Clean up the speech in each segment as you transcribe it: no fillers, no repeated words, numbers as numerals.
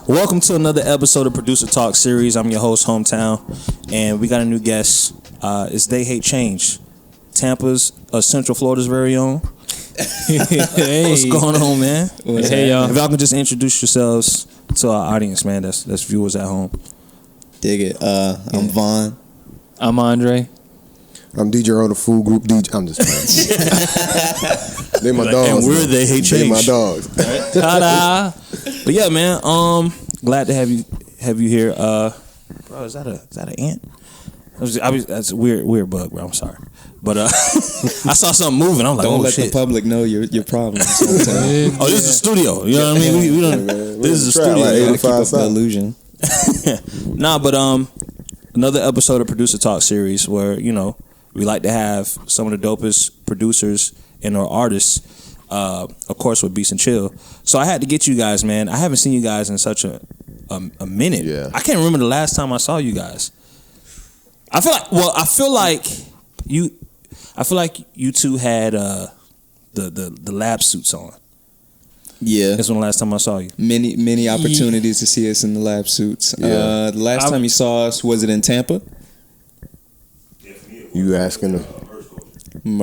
Welcome to another episode of Producer Talk Series. I'm your host, Hometown, and we got a new guest. It's They Hate Change, Tampa's, Central Florida's very own. Hey. What's going on, man? Hey, y'all. If y'all can just introduce yourselves to our audience, man. That's viewers at home. Dig it. I'm Vaughn. I'm Andre. I'm DJ on the Food Group DJ. I'm just playing. They my dogs. And we're They Hate Change. They my dogs. Ta-da! But yeah, man. Glad to have you here. Bro, is that an ant? That's a weird bug, bro. I'm sorry, but I saw something moving. I'm like, Don't let shit. the public know your problems. Oh, this is a studio. You know what I mean? We don't. This is a studio. Like Keep up the illusion. Nah, but another episode of Producer Talk Series where we like to have some of the dopest producers and or artists, of course, with Beats and Chill. So I had to get you guys, man. I haven't seen you guys in such a minute. Yeah. I can't remember the last time I saw you guys. I feel like you two had the lab suits on. Yeah. That's when the last time I saw you. Many opportunities to see us in the lab suits. Yeah. The last time you saw us, was it in Tampa? You asking them?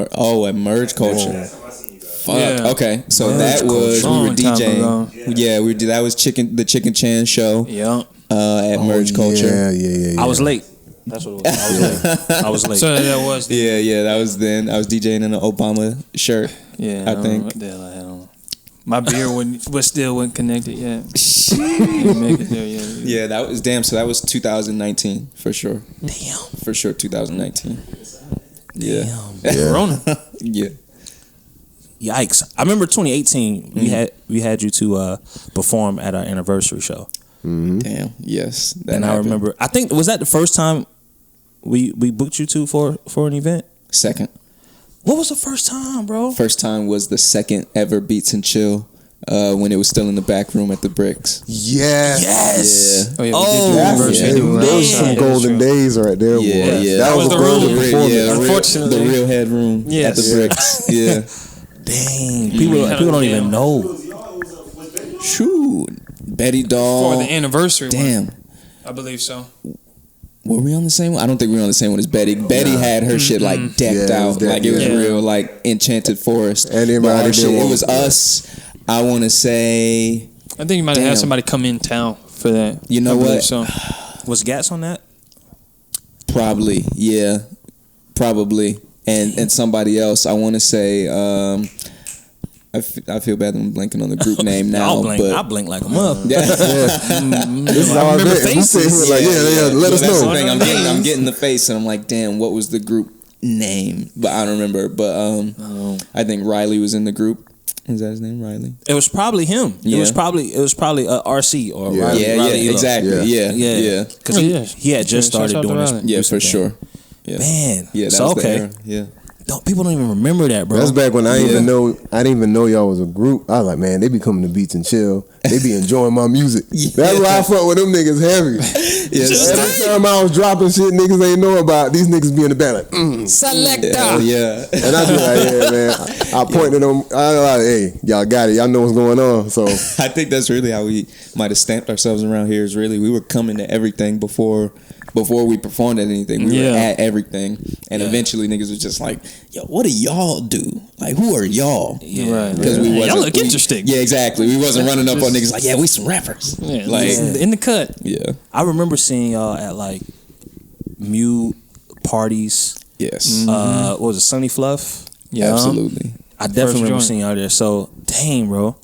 At Merge Culture. Fuck. Yeah. Okay, so Merge that was Culture. we were Long time DJing. ago. Yeah, that was the Chicken Chan show. Yeah. At Merge Culture. Yeah. I was late. That's what it was. I was late. So that was. Yeah, that was then. I was DJing in an Obama shirt. Yeah. I think. What the hell I had on. My beer still wasn't connected yet. Didn't make it there yet. Yeah, that was damn. So that was 2019 for sure. Damn. For sure, 2019. Yeah. Yeah. Corona. Yeah. Yikes! I remember 2018. We had you to perform at our anniversary show, Damn. Yes. That and happened. I remember. I think was that the first time we booked you two for an event. Second. What was the first time, bro? First time was the second ever Beats and Chill. When it was still in the back room at the Bricks. Yes. Yes. Oh, yeah, we Oh, did do That's anniversary. it. Yeah. Those some Man. golden days right there, boy. Yeah. That was the a golden room. performance. Unfortunately. The real headroom at Yes. the Bricks. Yeah. Dang, people don't even know. Shoot. Betty Doll. For the anniversary Damn. one. I believe so. Were we on the same one? I don't think we were on the same one as Betty. Betty had her shit like decked Yeah, it was out. decked, Like it was yeah. real like Enchanted Forest. And everybody But our did shit, it one. was us. I want to say, I think you might have Damn. had somebody come in town for that. You know I believe what? So. Was Gats on that? probably, yeah. Probably. And somebody else, I want to say, I feel bad that I'm blanking on the group name now. I blink like a mother. Yeah. This is all remember good. He said he was like, yeah, let us That's the know. thing. I'm getting the face, and I'm like, damn, what was the group name? But I don't remember. But I think Riley was in the group. Is that his name, Riley? It was probably him. Yeah. It was probably RC or Yeah. Riley. Yeah, Riley Elo. exactly. Yeah. Yeah. Because Oh, yeah. he had just Shout started out to doing this. Riley. Yeah, music for thing. sure. Yeah. Man, Yeah, that so was the okay. era. Yeah. People don't even remember that, bro. That's back when I Yeah. didn't even know y'all was a group. I was like, man, they be coming to Beats and Chill. They be enjoying my music. That's why I fuck with them niggas heavy. Yes. Every time I was dropping shit niggas ain't know about, these niggas be in the band like, Selector. Hell yeah. And I be like, yeah, man. I point to them. I like, hey, y'all got it. Y'all know what's going on. So I think that's really how we might have stamped ourselves around here. Is really we were coming to everything before we performed at anything. We were at everything, and eventually niggas was just like, "Yo, what do y'all do? Like, who are y'all?" Right. Because we Hey, wasn't. y'all look interesting. Yeah, exactly. We wasn't running up on niggas like, "Yeah, we some rappers." Yeah, Like, in the cut. yeah, I remember seeing y'all at like Mew parties. yes, What was it, Sunny Fluff? Yeah. absolutely. I definitely remember joint. seeing y'all there. So dang, bro.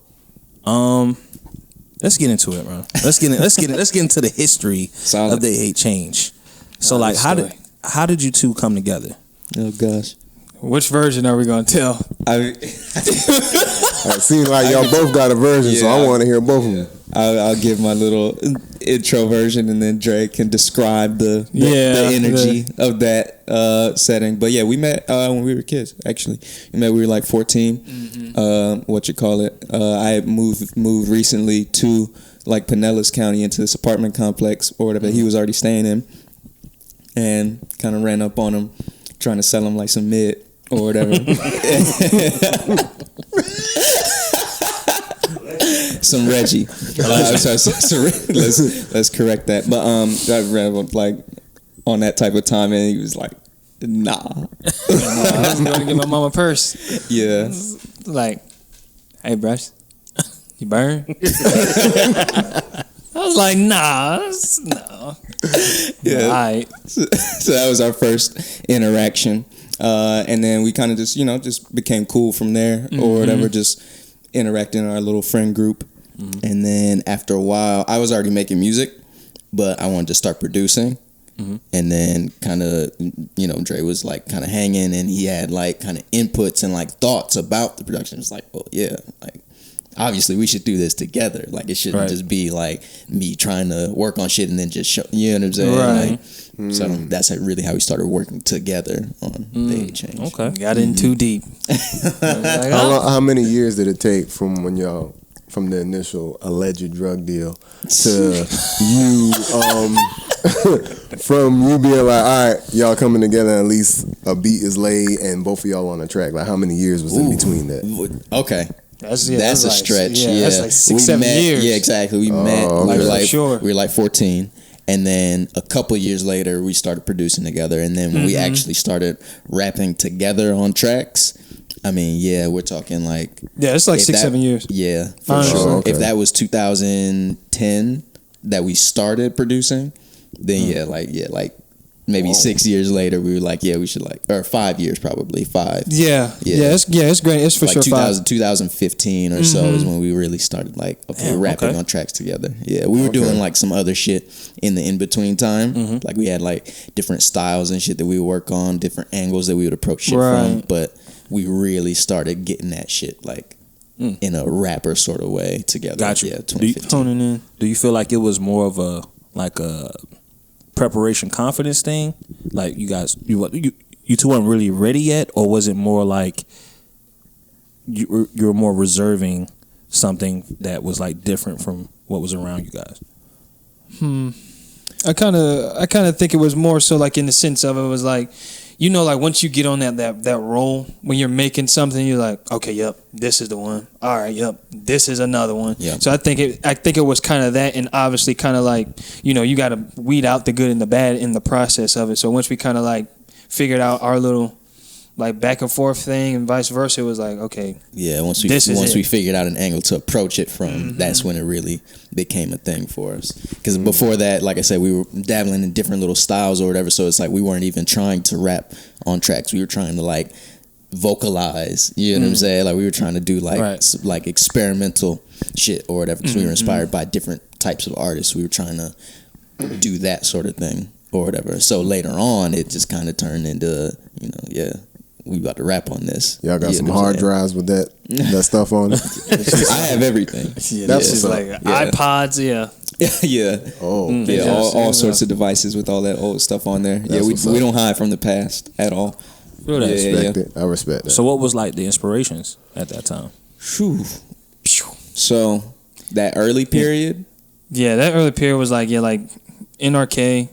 Let's get into it, bro. Let's get into the history Solid. of They Hate Change. So like, Solid how did you two come together? Oh gosh, Which version are we gonna tell? it seems like y'all both got a version, so I Yeah. want to hear both of them. I'll give my little intro version, and then Dre can describe the energy of that setting. But yeah, we met when we were kids. Actually, we met. We were like 14. I had moved recently to like Pinellas County into this apartment complex or whatever he was already staying in, and kind of ran up on him, trying to sell him like some mid or whatever. So some Reggie. Let's correct that. But I read like on that type of time, and he was like, nah. I was going to get my mama a purse. Yeah. Like, hey, brush, you burn? I was like, nah, no. Yeah. All right. So that was our first interaction. And then we kind of just, just became cool from there or whatever, just interacting in our little friend group. Mm-hmm. And then after a while, I was already making music, but I wanted to start producing. Mm-hmm. And then kind of, Dre was like kind of hanging, and he had like kind of inputs and like thoughts about the production. It's like, well, yeah, like obviously we should do this together. Like it shouldn't just be like me trying to work on shit and then just show, you know what I'm saying? Right. Like, so that's really how we started working together on the A Change. Okay. Got in too deep. Like, How many years did it take from when y'all, from the initial alleged drug deal to you, from you being like, all right, y'all coming together, at least a beat is laid and both of y'all on a track? Like how many years was in between that? Okay. That's a stretch. Yeah, that's like 6-7 years. Yeah, exactly. We met. Okay. We were like 14. And then a couple years later, we started producing together. And then when we actually started rapping together on tracks, I mean, yeah, we're talking like... Yeah, it's like 6-7 years. Yeah, for sure. Okay. If that was 2010 that we started producing, then like maybe 6 years later, we were like, yeah, we should or 5 years probably, 5. Yeah, it's great. It's for like sure 2015 or so is when we really started like, rapping on tracks together. Yeah, we were doing like some other shit in the in-between time. Like we had like different styles and shit that we would work on, different angles that we would approach shit from. But we really started getting that shit like in a rapper sort of way together. Gotcha. Yeah, 2015. Do you feel like it was more of a preparation confidence thing? Like you guys, you two weren't really ready yet, or was it more like you were more reserving something that was like different from what was around you guys? I kind of think it was more so like in the sense of it was like, like once you get on that roll, when you're making something, you're like, okay, yep, this is the one. All right, yep, this is another one. Yep. So I think it was kind of that, and obviously kind of like, you got to weed out the good and the bad in the process of it. So once we kind of like figured out our little like back and forth thing and vice versa, it was like, okay, yeah. Once we figured out an angle to approach it from, that's when it really became a thing for us. Because before that, like I said, we were dabbling in different little styles or whatever. So it's like we weren't even trying to rap on tracks. We were trying to like vocalize. You know what I'm saying? Like we were trying to do like experimental shit or whatever. Because we were inspired by different types of artists. We were trying to do that sort of thing or whatever. So later on, it just kind of turned into we about to rap on this. Y'all got some hard drives with that stuff on it? I have everything. Yeah, that's just like iPods, yeah. Oh. Yeah, all sorts of devices with all that old stuff on there. That's we don't hide from the past at all. Feel that. I respect that. So what was like the inspirations at that time? So that early period? Yeah, that early period was like NRK,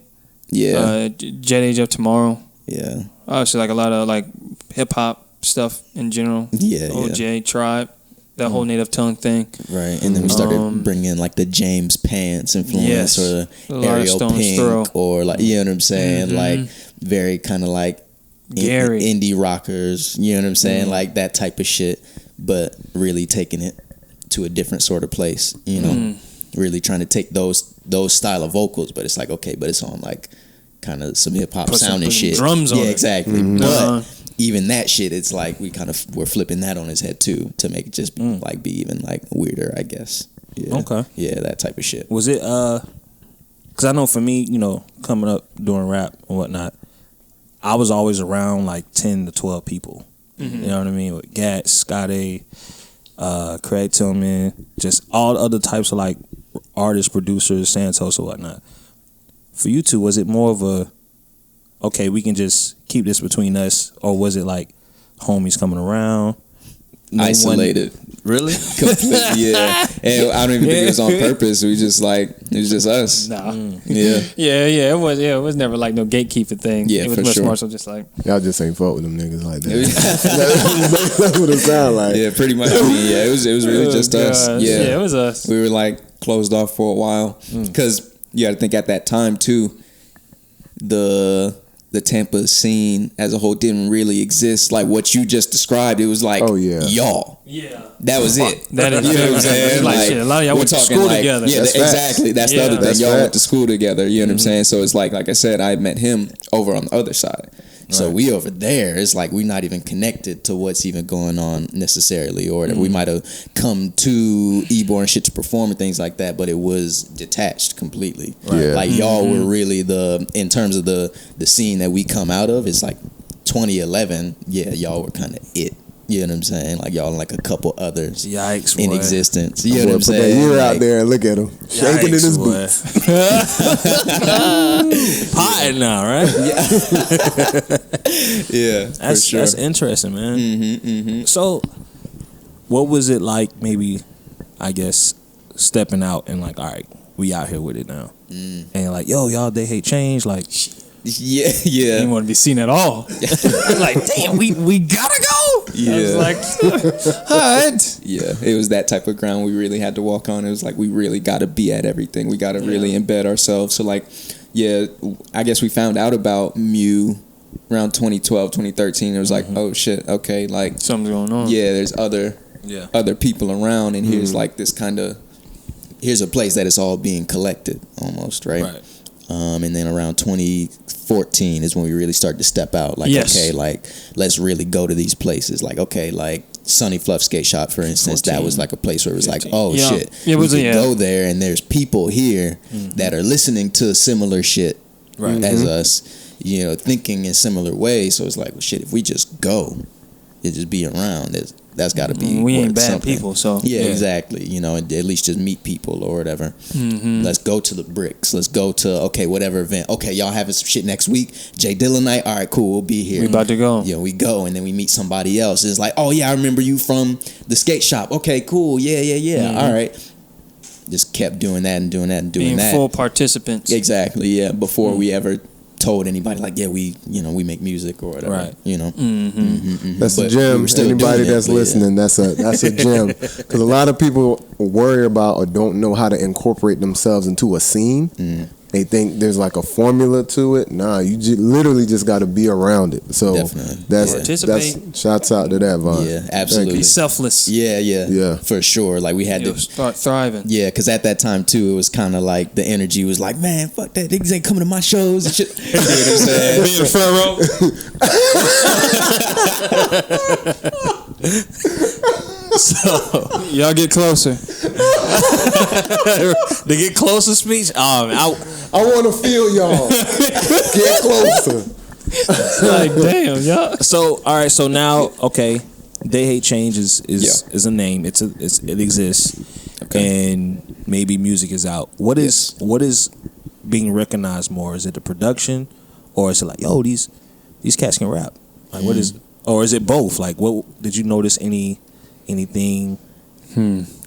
Jet Age of Tomorrow. Yeah. Obviously like a lot of like hip hop stuff in general. Yeah. OJ, Tribe, that whole native tongue thing. Right. And then we started bringing in like the James Pants influence or the Ariel Pink throw. Or like, you know what I'm saying? Like very kind of like Gary. Indie rockers, you know what I'm saying? Like that type of shit, but really taking it to a different sort of place, really trying to take those style of vocals, but it's like, okay, but it's on like kind of some hip hop sound and shit. Drums on it. Yeah, exactly. But even that shit, it's like we're flipping that on his head too to make it just like be even like weirder, I guess. Yeah. Okay. Yeah, that type of shit. Was it because I know for me, coming up doing rap and whatnot, I was always around like 10 to 12 people. You know what I mean? With Gat, Scott A, Craig Tillman, just all other types of like artists, producers, Santos or whatnot. For you two, was it more of a, okay, we can just keep this between us, or was it like homies coming around? Isolated. Really? Completely, yeah. And I don't even think it was on purpose. We just like it was just us. Nah. Yeah. It was never like no gatekeeper thing. Yeah, it was for much sure. more so just like Y'all just ain't fuck with them niggas like that. That's what it sound like. Yeah, pretty much. I mean, yeah, it was really just us. gosh. Yeah, it was us. we were like closed off for a while because you got to think at that time too, the Tampa scene as a whole didn't really exist like what you just described. It was like, y'all. Yeah. That was it. That is you know what I'm saying? like shit. A lot of y'all we're went to talking school like, together. Yeah, That's exactly. That's the other thing. That's Y'all facts. went to school together. You know what I'm saying? So it's like I said, I met him over on the other side. So we over there, it's like we're not even connected to what's even going on necessarily, or that we might have come to Ebor and shit to perform and things like that, but it was detached completely. Right. Yeah. Like y'all were really in terms of the scene that we come out of, it's like 2011, yeah, y'all were kind of it. You know what I'm saying? Like y'all and like a couple others Yikes, in boy. existence. You know what I'm Put saying? that year out Like, there and look at him shaking in his boy. boots. Potting now, right? yeah, for sure. That's interesting, man. So, what was it like? Maybe, I guess, stepping out and like, all right, we out here with it now, and like, yo, y'all, they hate change. Like, Yeah. Didn't want to be seen at all. Like, damn, we gotta go. Yeah. I was like, all right. Yeah, it was that type of ground we really had to walk on. It was like we really got to be at everything. We got to really embed ourselves. So like, yeah, I guess we found out about Mew around 2012, 2013. It was like, oh shit, okay, like Something's going on. yeah, there's other people around, and here's like this kind of here's a place that it's all being collected almost, right? And then around 2014 is when we really started to step out. Like, okay, like let's really go to these places. Like, okay, like Sunny Fluff Skate Shop, for instance, 14, that was like a place where it was 15. like, oh shit, It was, we could go there, and there's people here that are listening to similar shit as us, you know, thinking in similar ways. So it's like, well, shit, if we just go and just be around, that's got to be. We ain't worth bad something. people, so Yeah, exactly. You know, at least just meet people or whatever. Let's go to the Bricks. Let's go to whatever event. Okay, y'all having some shit next week. Jay Dillon night. All right, cool. We'll be here. We about to go. Yeah, we go, and then we meet somebody else. It's like, oh yeah, I remember you from the skate shop. Okay, cool. Yeah. All right. Just kept doing that and doing that and doing being that. full participants. Exactly. Yeah. Before we ever told anybody like, yeah, we make music or whatever. Right. You know. That's a But gem. we were still Anybody doing it, that's but yeah. listening, that's a gem. Because a lot of people worry about or don't know how to incorporate themselves into a scene. They think there's like a formula to it. Nah, you literally just got to be around it. So Definitely. that's Participate. shouts out to that, Vaughn. Yeah, absolutely. Be selfless. Yeah, for sure. Like we had You'll to start thriving. Yeah, because at that time too, it was kind of like the energy was like, man, fuck that, niggas ain't coming to my shows and shit. You know what I'm saying? Be in the front row. So Y'all get closer. to get closer speech. I want to feel y'all. Get closer. Like, damn, y'all. So all right. So now, okay, They Hate Change is a name. It exists, and maybe music is out. What is being recognized more? Is it the production, or is it like, yo, these cats can rap? Like, what is, or is it both? Like, what did you notice anything?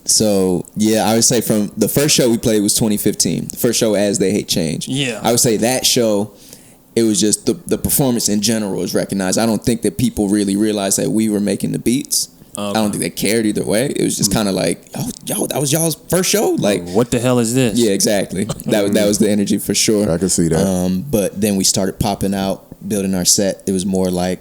So yeah, I would say from the first show we played was 2015. The first show as They Hate Change. Yeah. I would say that show, it was just the performance in general was recognized. I don't think that people really realized that we were making the beats. I don't think they cared either way. It was just kind of like, oh, yo, that was y'all's first show. Like, What the hell is this? yeah, exactly. That was the energy for sure. I can see that. But then we started popping out, building our set. It was more like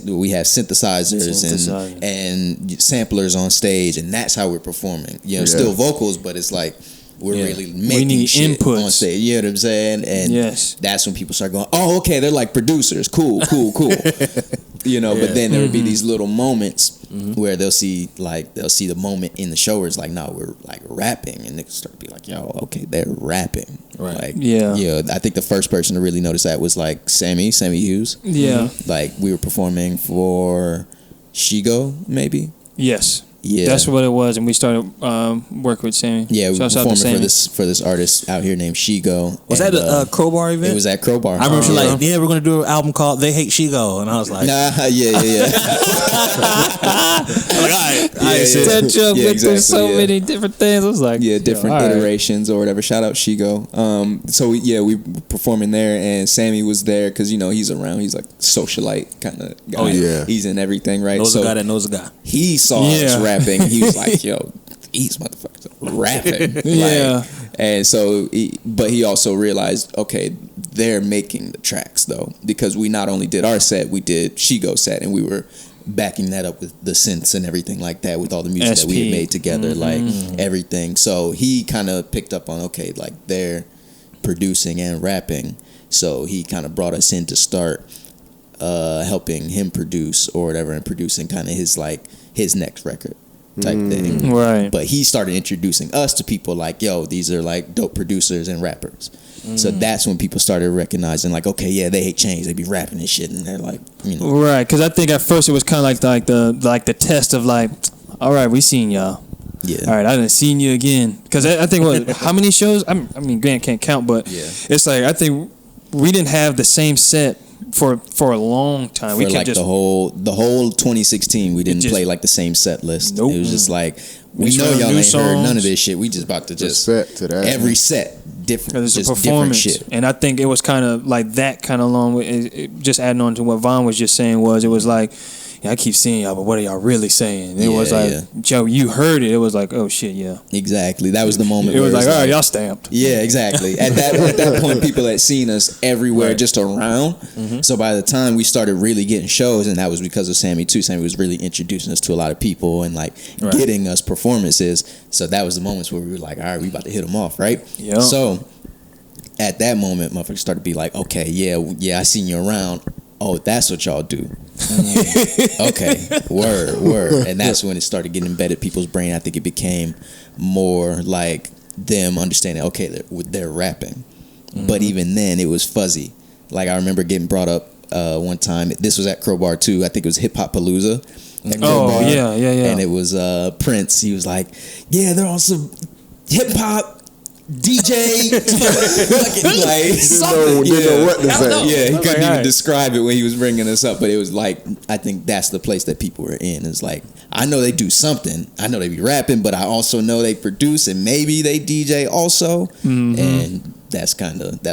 we have synthesizers and samplers on stage, and that's how we're performing. You know, still vocals, but it's like we're really making need shit inputs on stage. You know what I'm saying? And that's when people start going, oh, okay, they're like producers. Cool. You know, but then there would be these little moments where they'll see the moment in the show where it's like, no, we're like rapping, and they start to be like, yo, okay, they're rapping. Right. Like, Yeah. I think the first person to really notice that was like Sammy Hughes. Yeah. Like we were performing for Shigo, maybe. Yes. Yeah, that's what it was, and we started working with Sammy. Yeah, we were Shouts out to performing Sammy. for this artist out here named Shigo. Was that a Crowbar event? It was at Crowbar. I remember she was like, yeah, we're gonna do an album called "They Hate Shigo," and I was like, yeah. I'm like, all right, That joke went through so yeah. many different things. I was like, different all right. iterations or whatever. Shout out Shigo. So we were performing there, and Sammy was there because he's around. He's like socialite kind of guy. Oh, yeah. He's in everything, right? knows a guy that knows a guy. He saw us rapping. He was like, "Yo, these motherfuckers are rapping." Yeah. And so, but he also realized, okay, they're making the tracks though, because we not only did our set, we did Shigo's set, and we were backing that up with the synths and everything like that, with all the music that we had made together, like everything. So he kind of picked up on, okay, like they're producing and rapping. So he kind of brought us in to start helping him produce or whatever, and producing kind of his next record type thing. Right. But he started introducing us to people like, yo, these are like dope producers and rappers. So that's when people started recognizing, like, okay, yeah, they hate change. They be rapping and shit, and they're like, right. Because I think at first it was kind of like the test of like, all right, we seen y'all. Yeah. All right, I done seen you again. Because I think how many shows? I mean, Grant can't count, but it's like I think we didn't have the same set for a long time. For like the whole 2016, we didn't play like the same set list. Nope. It was just like, we know y'all ain't heard none of this shit. We just about to just set to that. Every set different, it's just a performance, different shit. And I think it was kind of like that, kind of along with it, just adding on to what Vaughn was just saying. It was like, I keep seeing y'all, but what are y'all really saying? It was like, Joe, you heard it. It was like, oh shit, yeah, exactly. That was the moment. It was like, all right, y'all stamped. Yeah, exactly. At that point, people had seen us everywhere, just around. So by the time we started really getting shows, and that was because of Sammy too. Sammy was really introducing us to a lot of people and like getting us performances. So that was the moments where we were like, all right, we about to hit them off, right? Yeah. So at that moment, motherfuckers started to be like, okay, yeah, I seen you around. Oh, that's what y'all do. Okay, word. And that's when it started getting embedded in people's brain. I think it became more like them understanding, okay, they're rapping. But even then, it was fuzzy. Like, I remember getting brought up one time. This was at Crowbar too. I think it was Hip Hop Palooza. Oh, yeah. And it was Prince. He was like, yeah, they're on some hip hop DJ, like something. Didn't know what to say. Yeah, he couldn't even describe it when he was bringing us up, but it was like, I think that's the place that people were in. It's like, I know they do something. I know they be rapping, but I also know they produce and maybe they DJ also. And that's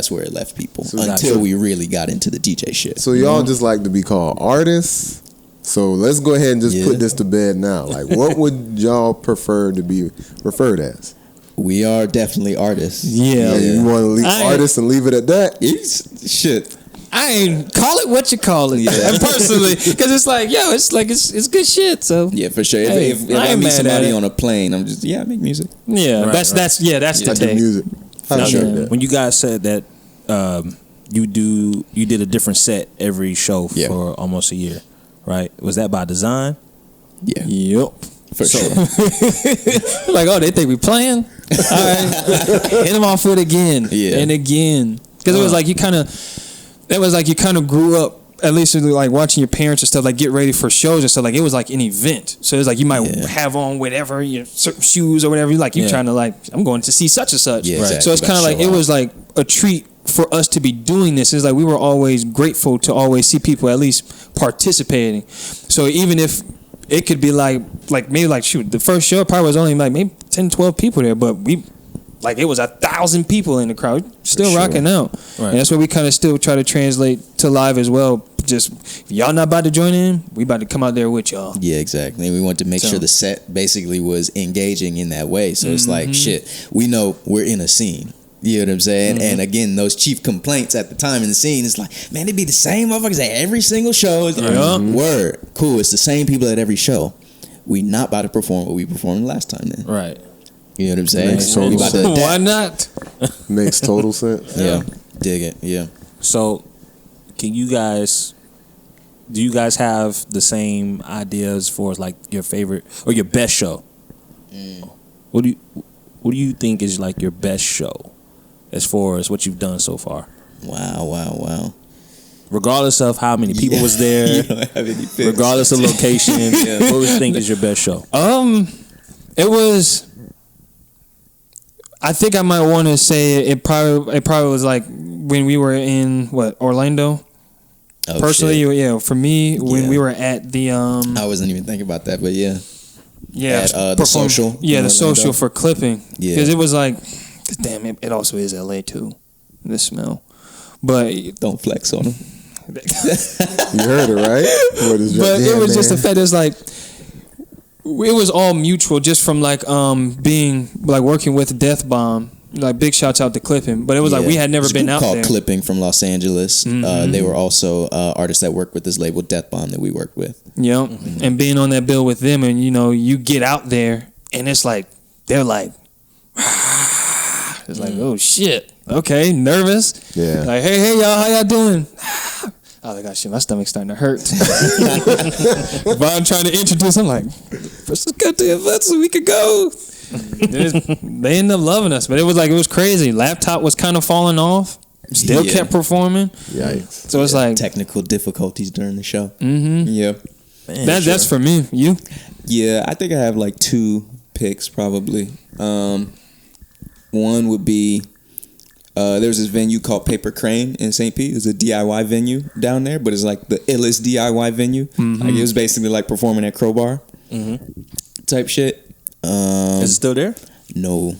where it left people until we really got into the DJ shit. So y'all just like to be called artists. So let's go ahead and just put this to bed now. Like, what would y'all prefer to be referred as? We are definitely artists. Yeah. You want to leave artists and leave it at that? Shit. I ain't call it what you call it. And personally, because it's like, it's good shit. So yeah, for sure. Hey, if I meet somebody on a plane, I'm just I make music. Yeah, that's the take. Music. For sure. When you guys said that you did a different set every show for almost a year, right? Was that by design? Yeah. Yep. For sure. Like, oh, they think we playing? All right. Hit them off with again. Yeah. And again. Because it was like you kind of grew up, at least like watching your parents and stuff, like get ready for shows and stuff. Like, it was like an event. So it's like you might have on whatever, certain shoes or whatever. Like, you're trying to, like, I'm going to see such and such. Yeah, exactly. So it's kind of like, it was like a treat for us to be doing this. It's like we were always grateful to always see people at least participating. So even if it could be like maybe like, shoot, the first show probably was only like maybe 10, 12 people there, but it was 1,000 people in the crowd still rocking out. Right. And that's what we kind of still try to translate to live as well. Just, if y'all not about to join in, we about to come out there with y'all. Yeah, exactly. And we want to make sure the set basically was engaging in that way. So it's like, shit, we know we're in a scene. You know what I'm saying? And again, those chief complaints at the time in the scene is like, man, it be the same motherfuckers at every single show. It's like, word. Cool. It's the same people at every show. We not about to perform what we performed last time then. Right. You know what I'm saying? Why not? Makes total sense. Yeah. Dig it. Yeah. So, do you guys have the same ideas for like your favorite or your best show? What do you think is like your best show as far as what you've done so far? Wow. Regardless of how many people was there, You don't have any picks. regardless of location, what would you think is your best show? It was. I think I might want to say it probably was like when we were in Orlando. Oh, Personally, shit. yeah, for me when Yeah. we were at the I wasn't even thinking about that, but yeah. At, the social Yeah, in the social Orlando. for clipping. Yeah. Because it was like, damn, it also is LA too. The smell, but Don't flex on them. You heard it, right? but it was just the fact it's like it was all mutual just from like being like working with Deathbomb. Like big shouts out to Clipping, but it was like we had never There's a been group out called there. Clipping from Los Angeles. They were also artists that worked with this label Deathbomb that we worked with. Yeah, and being on that bill with them, and you get out there, and it's like they're like, it's like oh shit, okay, nervous. Yeah. Like hey y'all, how y'all doing? Oh my gosh, shit, my stomach's starting to hurt. But I'm trying to introduce. I'm like, let's just go to the event so we could go. They ended up loving us, but it was crazy. Laptop was kind of falling off. Still kept performing. Yikes. So it's like Technical difficulties during the show. Mm-hmm. Yeah. that's for me. You? Yeah, I think I have like 2 picks probably. One would be there's this venue called Paper Crane in St. Pete. It's a DIY venue down there, but it's like the illest DIY venue. Like it was basically like performing at Crowbar type shit. Is it still there? No.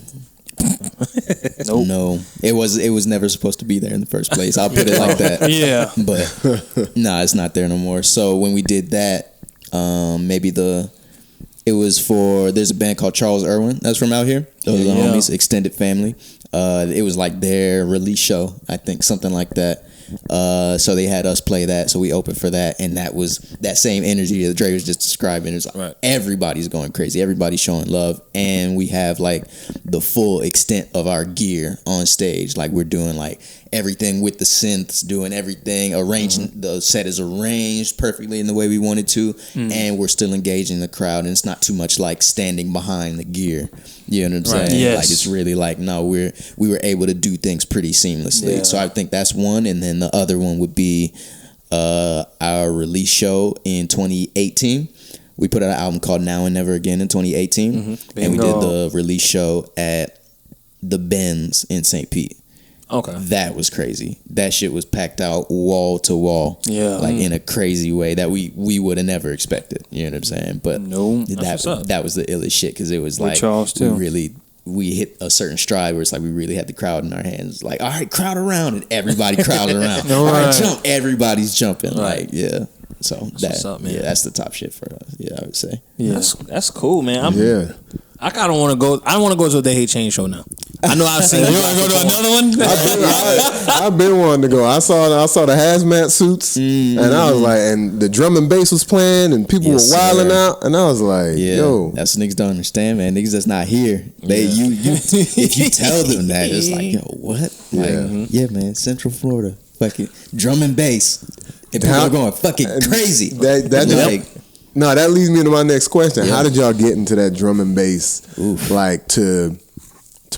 No. It was never supposed to be there in the first place. I'll put it like that. Yeah. But nah, it's not there no more. So when we did that, there's a band called Charles Irwin that's from out here. Those are the homies, Extended Family. It was like their release show, I think, something like that. So they had us play that, so we opened for that, and that was that same energy that Dre was just describing. It's like everybody's going crazy, everybody's showing love, and we have like the full extent of our gear on stage. Like we're doing like everything with the synths, doing everything, arranging the set is arranged perfectly in the way we wanted to, and we're still engaging the crowd, and it's not too much like standing behind the gear. You know what I'm saying? Yes. Like it's really like we were able to do things pretty seamlessly. Yeah. So I think that's one, and then the other one would be our release show in 2018. We put out an album called Now and Never Again in 2018, and we did the release show at the Benz in St. Pete. Okay. That was crazy. That shit was packed out wall to wall. Yeah. Like in a crazy way that we would have never expected. You know what I'm saying? But No. that was the illest shit because it was With like Charles, too. we hit a certain stride where it's like we really had the crowd in our hands. Like, all right, crowd around, and everybody crowds around. All right, jump, everybody's jumping. Like, yeah. So what's up, man. Yeah, that's the top shit for us. Yeah, I would say. Yeah. That's cool, man. Yeah. I kind of want to go. I want to go to a They Hate Change show now. I know I've seen. You want to go to another one? I've been wanting to go. I saw the hazmat suits, and I was like, and the drum and bass was playing, and people Yes, were wilding sir. out, and I was like, Yeah, yo, that's what niggas don't understand, man. Niggas that's not here. They you if you tell them that, it's like, yo, what? Like, yeah, man, Central Florida, fucking drum and bass, and people are going fucking crazy. No, that leads me to my next question. How did y'all get into that drum and bass? Like to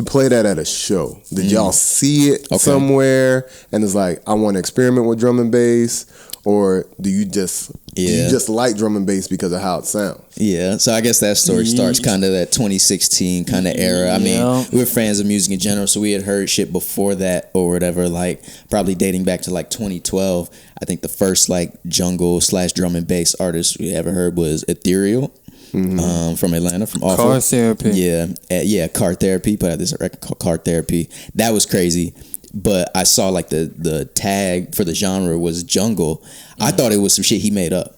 play that at a show? Did y'all see it somewhere and it's like, I want to experiment with drum and bass? Or do you just like drum and bass because of how it sounds? Yeah, so I guess that story starts kind of that 2016 kind of era. I mean, we were fans of music in general, so we had heard shit before that or whatever, like probably dating back to like 2012. I think the first like jungle / drum and bass artist we ever heard was Ethereal. From Atlanta, from Awful. Car Therapy. Yeah, Car Therapy. Put out this record called Car Therapy. That was crazy. But I saw like the tag for the genre was jungle. I thought it was some shit he made up.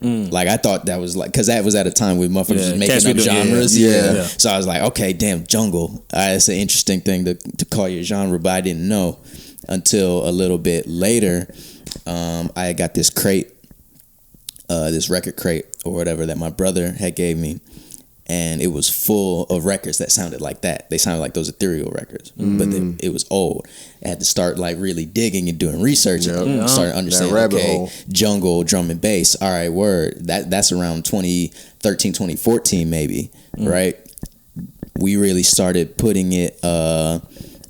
Like I thought that was like, because that was at a time when motherfuckers was making up genres. Yeah. So I was like, okay, damn, jungle. That's an interesting thing to call your genre, but I didn't know until a little bit later. I got this crate, this record crate or whatever that my brother had gave me. And it was full of records that sounded like that. They sounded like those Ethereal records, but it was old. I had to start like really digging and doing research and start understanding. Okay, jungle, drum and bass. All right, word. That's around 2013, 2014 maybe, right? We really started putting it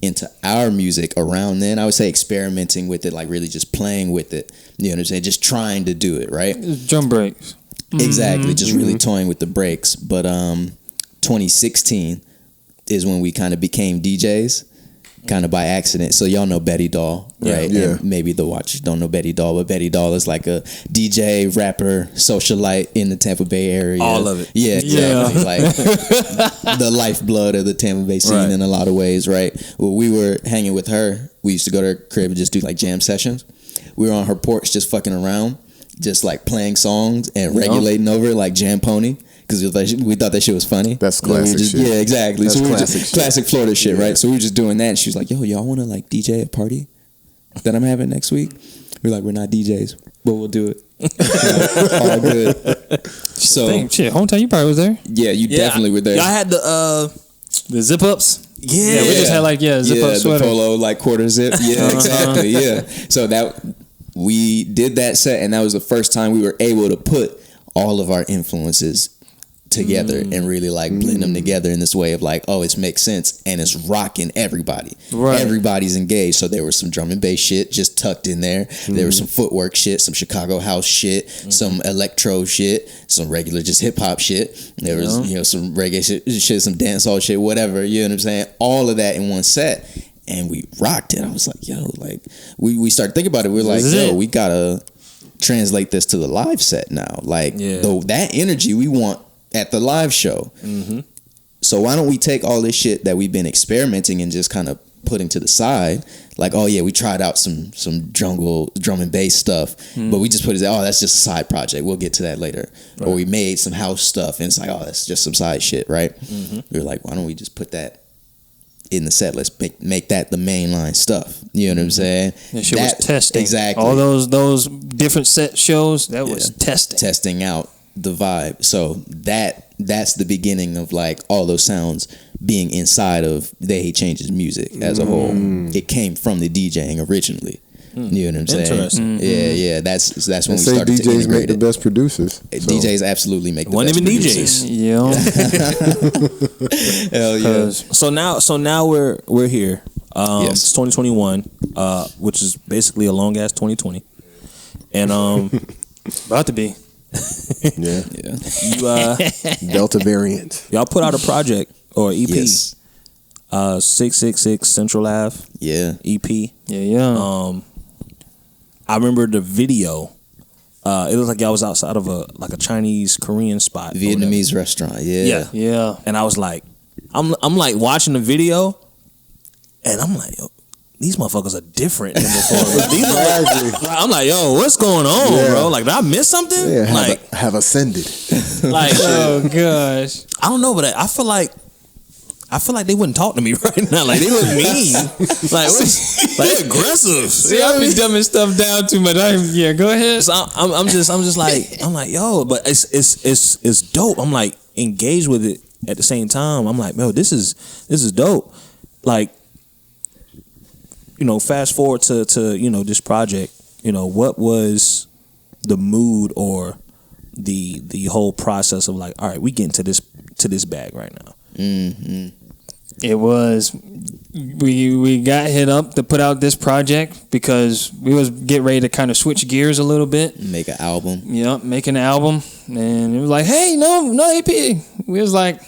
into our music around then. I would say experimenting with it, like really just playing with it. You know what I'm saying? Just trying to do it, right? Drum breaks. Exactly, just really toying with the breaks. But 2016 is when we kind of became DJs, kind of by accident. So y'all know Betty Doll, right? Yeah. And maybe the watchers don't know Betty Doll, but Betty Doll is like a DJ, rapper, socialite in the Tampa Bay area. All of it. Yeah, exactly. Like the lifeblood of the Tampa Bay scene in a lot of ways, right? Well, we were hanging with her. We used to go to her crib and just do like jam sessions. We were on her porch just fucking around, just like playing songs and regulating over it like Jam Pony. Because we thought that shit was funny. That's classic shit. Yeah, exactly. That's so we were classic just shit. classic Florida shit, right? So we were just doing that, and she was like, "Yo, y'all want to like DJ a party that I'm having next week?" We're like, "We're not DJs, but we'll do it." All good. So Shit, hometown, you probably was there. yeah, you definitely were there. Y'all had the zip ups. yeah. We just had like zip up the sweater. polo like quarter zip. Yeah, exactly. Yeah. So that we did that set, and that was the first time we were able to put all of our influences together and really like blend them together in this way of like, oh, it makes sense and it's rocking everybody. Right. Everybody's engaged. So there was some drum and bass shit just tucked in there. There was some footwork shit, some Chicago house shit, some electro shit, some regular just hip hop shit. There was some reggae shit, some dancehall shit, whatever. You know what I'm saying? All of that in one set. And we rocked it. I was like, yo, like we started thinking about it. We were like, yo, we gotta translate this to the live set now. Like that energy we want at the live show. So why don't we take all this shit that we've been experimenting and just kind of putting to the side? Like, oh yeah, we tried out some drum and bass stuff, but we just put it, oh, that's just a side project. We'll get to that later. Or we made some house stuff and it's like, oh, that's just some side shit, right? We were like, why don't we just put that in the set? Let's make that the mainline stuff. You know what I'm saying? That shit was testing. Exactly. All those different set shows, that was testing out the vibe. So that's the beginning of like all those sounds being inside of They Hate Change's music as a whole. It came from the DJing originally. You know what I'm saying? Interesting. Yeah. That's when we say started to DJs integrate make the it. best producers. So. DJs absolutely make the Wasn't best even producers. DJs. Hell yeah. So now we're here. Yes. It's 2021, which is basically a long ass 2020, and about to be. Yeah. you Delta variant. y'all put out a project or EP. Yes. 666 Central Ave. Yeah. EP. Yeah. I remember the video. It looked like y'all was outside of a Chinese Korean spot, Vietnamese restaurant. Yeah. Yeah. And I was like, I'm like watching the video, and I'm like, yo, these motherfuckers are different than before. I'm like, yo, what's going on, bro? Like, did I miss something? Yeah, have ascended. Like, Oh gosh. I don't know, but I feel like they wouldn't talk to me right now. Like, they look mean. Like they're aggressive. See, I be dumbing stuff down too much. Go ahead. So I'm just like, yo, but it's dope. I'm like engaged with it at the same time. I'm like, yo, this is dope. Like, fast forward to this project. What was the mood or the whole process of like, all right, we getting to this bag right now. It was we got hit up to put out this project because we was getting ready to kind of switch gears a little bit. Make an album. Yep, making an album, and it was like, hey, no EP. We was like,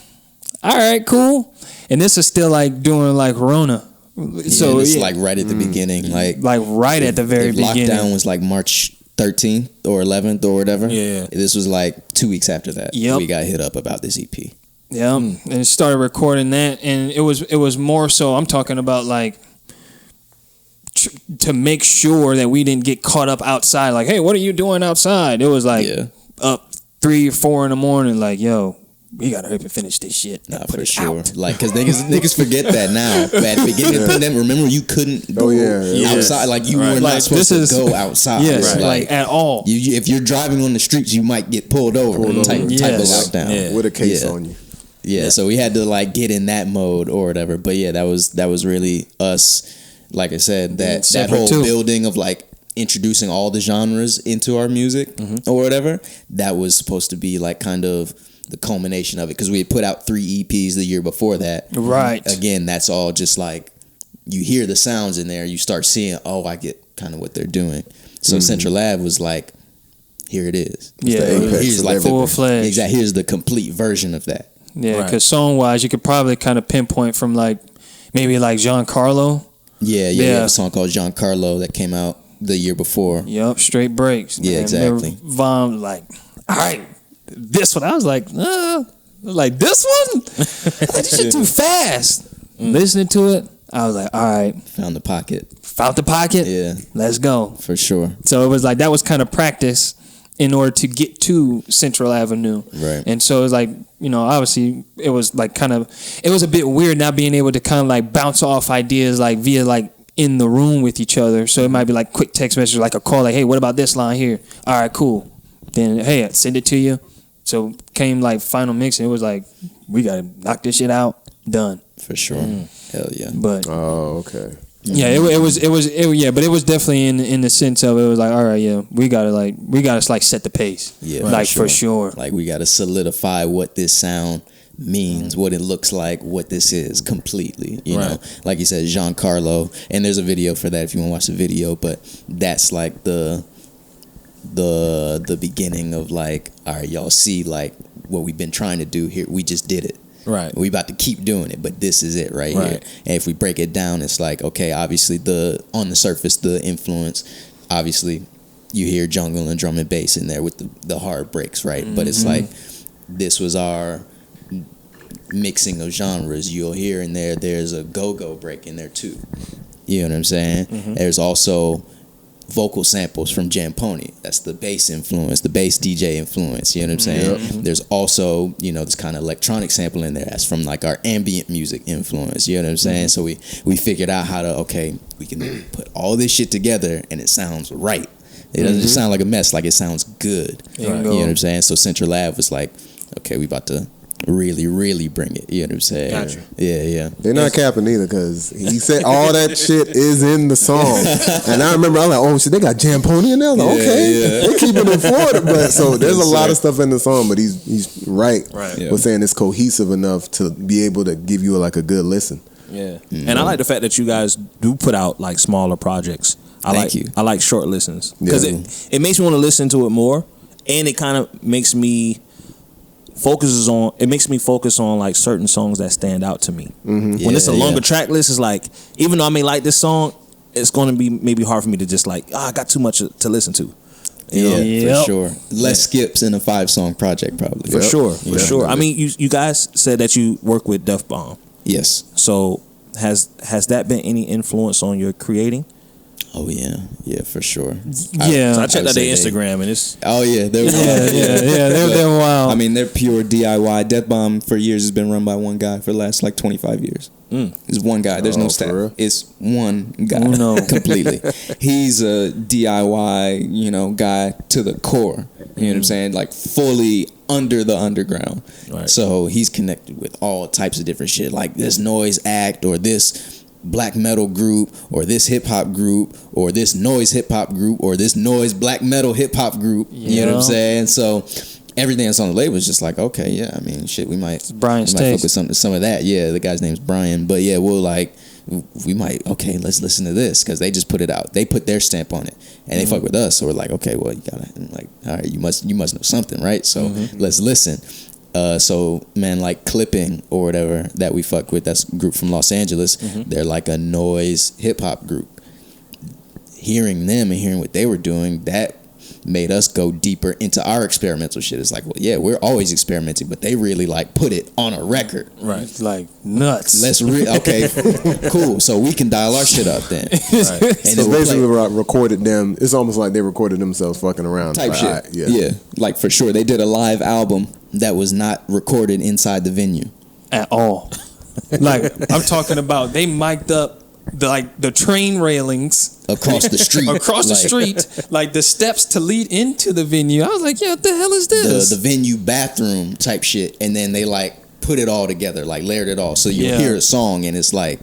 all right, cool. And this is still like doing like Corona. So it's like right at the beginning, like right at the very beginning. Lockdown was like March 13th or 11th or whatever. Yeah. This was like 2 weeks after that. Yep. We got hit up about this EP. Yeah, and started recording that, and it was more so. I'm talking about like to make sure that we didn't get caught up outside. Like, hey, what are you doing outside? It was like up 3 or 4 in the morning. Like, yo, we gotta hurry up and finish this shit. Nah, for sure. Like, cause niggas forget that now. But at the beginning of the pandemic, remember you couldn't go outside. Like you were not supposed to go outside. Yes, like at all. If you're driving on the streets, you might get pulled over. Type of lockdown with a case on you. Yeah, so we had to like get in that mode or whatever. But yeah, that was really us. Like I said, that whole building of like introducing all the genres into our music or whatever. That was supposed to be like kind of the culmination of it, because we had put out 3 EPs the year before that. Right. Again, that's all just like you hear the sounds in there, you start seeing, oh, I get kind of what they're doing. So Central Lab was like, here it is. Here's like full-fledged. Exactly. Here's the complete version of that. Yeah, because song-wise, you could probably kind of pinpoint from like maybe like Giancarlo. Yeah. You have a song called Giancarlo that came out the year before. Yep, straight breaks. Yeah, exactly. Vom like, all right, this one. I was like this one? This shit too fast. Listening to it, I was like, all right. Found the pocket. Yeah. Let's go. For sure. So it was like, that was kind of practice in order to get to Central Avenue. Right. And so it was like, obviously it was like it was a bit weird not being able to kind of like bounce off ideas like via like in the room with each other. So it might be like quick text message, like a call, like, hey, what about this line here? All right, cool. Then, hey, I send it to you. So came like final mix, and it was like, we got to knock this shit out. Done. For sure. Hell yeah. But okay. Yeah, it was but it was definitely in the sense of, it was like, all right, yeah, we gotta like set the pace. Yeah, like for sure. Like we gotta solidify what this sound means, what it looks like, what this is completely. You know, like you said, Giancarlo, and there's a video for that if you want to watch the video. But that's like the beginning of like, all right, y'all see like what we've been trying to do here. We just did it. Right. We about to keep doing it, but this is it right here. And if we break it down, it's like, okay, obviously on the surface, the influence, obviously you hear jungle and drum and bass in there with the hard breaks, right? But it's like, this was our mixing of genres. You'll hear in there's a go-go break in there too. You know what I'm saying? There's also vocal samples from Jamponi. That's the bass influence, the bass DJ influence. You know what I'm saying? There's also, this kind of electronic sample in there. That's from like our ambient music influence. You know what I'm saying? So we figured out how to, we can put all this shit together and it sounds right. It doesn't just sound like a mess, like it sounds good. You know what I'm saying? So Central Lab was like, okay, we about to really bring it. You know what I'm saying? Gotcha. Yeah. They're not capping either, because he said all that shit is in the song. And I remember, I was like, oh shit, they got Jamponi in there? Like, okay. They keeping it forward. But so there's a lot of stuff in the song, but he's right. With saying it's cohesive enough to be able to give you like a good listen. Yeah. And I like the fact that you guys do put out like smaller projects. Thank you. I like short listens, because it makes me want to listen to it more, and it kind of makes me focus on like certain songs that stand out to me. When it's a longer track list, it's like, even though I may like this song, it's going to be maybe hard for me to just like, I got too much to listen to. For sure. Less skips in a 5-song project, probably. For sure. I mean, you guys said that you work with Deathbomb. Yes. So has that been any influence on your creating? Oh yeah, for sure. I checked out their Instagram, and it's they're wild. I mean, they're pure DIY. Deathbomb for years has been run by one guy for the last like 25 years. It's one guy. There's no staff. It's one guy. Completely. He's a DIY, guy to the core. You know what I'm saying? Like fully under the underground. Right. So he's connected with all types of different shit, like this noise act or this black metal group or this hip hop group or this noise hip hop group or this noise black metal hip hop group. You know what I'm saying? So everything that's on the label is just like, okay, yeah, I mean, shit, we might focus some of that. Yeah, the guy's name's Brian, but yeah, we might, okay, let's listen to this, because they just put it out. They put their stamp on it, and they fuck with us. So we're like, okay, well, you gotta, like, all right, you must know something, right? So let's listen. So man, like Clipping or whatever that we fuck with, that's a group from Los Angeles. They're like a noise hip hop group. Hearing them and hearing what they were doing, that made us go deeper into our experimental shit. It's like, well, yeah, we're always experimenting, but they really like put it on a record. Right. It's like nuts. Okay, cool. So we can dial our shit up then. Right. And so basically recorded them. It's almost like they recorded themselves fucking around. Type shit. Yeah. Like for sure. They did a live album that was not recorded inside the venue. At all. Like, I'm talking about, they mic'd up the train railings across the street, like the steps to lead into the venue. I was like, yeah, what the hell is this? The venue bathroom type shit, and then they like put it all together, like layered it all. So you hear a song, and it's like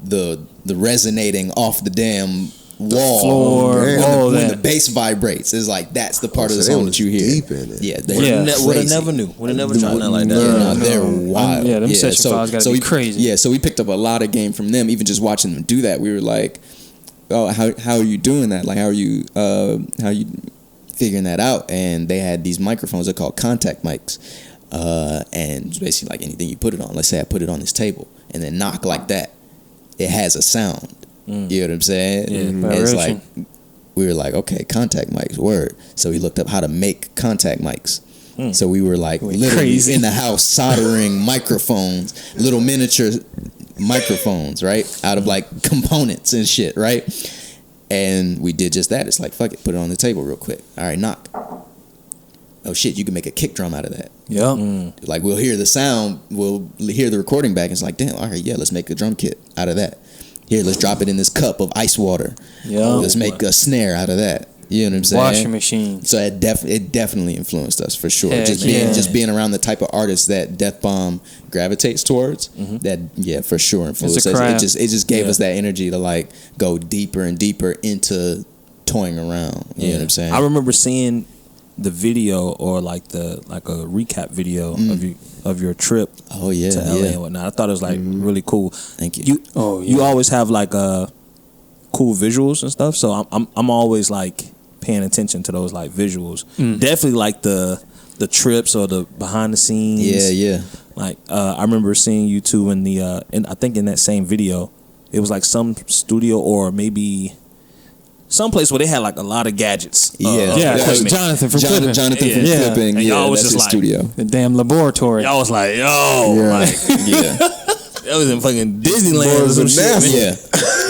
the resonating off the damn wall, floor, all when that. the bass vibrates, is like that's the part of the So they song was that you hear. deep in it. Yeah, Would have never knew. Would have never tried nothing like that. Yeah, they're wild. Yeah, them session files gotta be crazy. Yeah, so we picked up a lot of game from them. Even just watching them do that, we were like, "Oh, how are you doing that? Like, how are you figuring that out?" And they had these microphones. They're called contact mics, and it's basically like anything you put it on. Let's say I put it on this table and then knock like that. It has a sound. You know what I'm saying? Yeah, and it's like we were like, okay, contact mics, word. So we looked up how to make contact mics. So we were like literally crazy. in the house soldering microphones, little miniature microphones, right? Out of like components and shit, right? And we did just that. It's like, fuck it, put it on the table real quick. All right, knock. Oh shit, you can make a kick drum out of that. Yeah. Like we'll hear the sound, we'll hear the recording back. And it's like, damn, all right, yeah, let's make a drum kit out of that. Here, let's drop it in this cup of ice water. Yeah. Let's make a snare out of that. You know what I'm saying? Washing machine. So it definitely influenced us for sure. Heck Just being around the type of artists that Deathbomb gravitates towards. That for sure influenced us. It just gave us that energy to like go deeper and deeper into toying around. You know what I'm saying? I remember seeing the video or like a recap video of your trip to LA and whatnot. I thought it was like really cool. Thank you. You always have like cool visuals and stuff, so I'm always like paying attention to those like visuals. Definitely like the trips or the behind the scenes. Yeah. Like I remember seeing you two in the I think in that same video, it was like some studio or maybe someplace where they had like a lot of gadgets. Jonathan from Clipping. Jonathan from Clipping. And y'all was that's just his like studio. The damn laboratory. Y'all was like, yo, like that was in fucking Disneyland or some shit. Man. Yeah,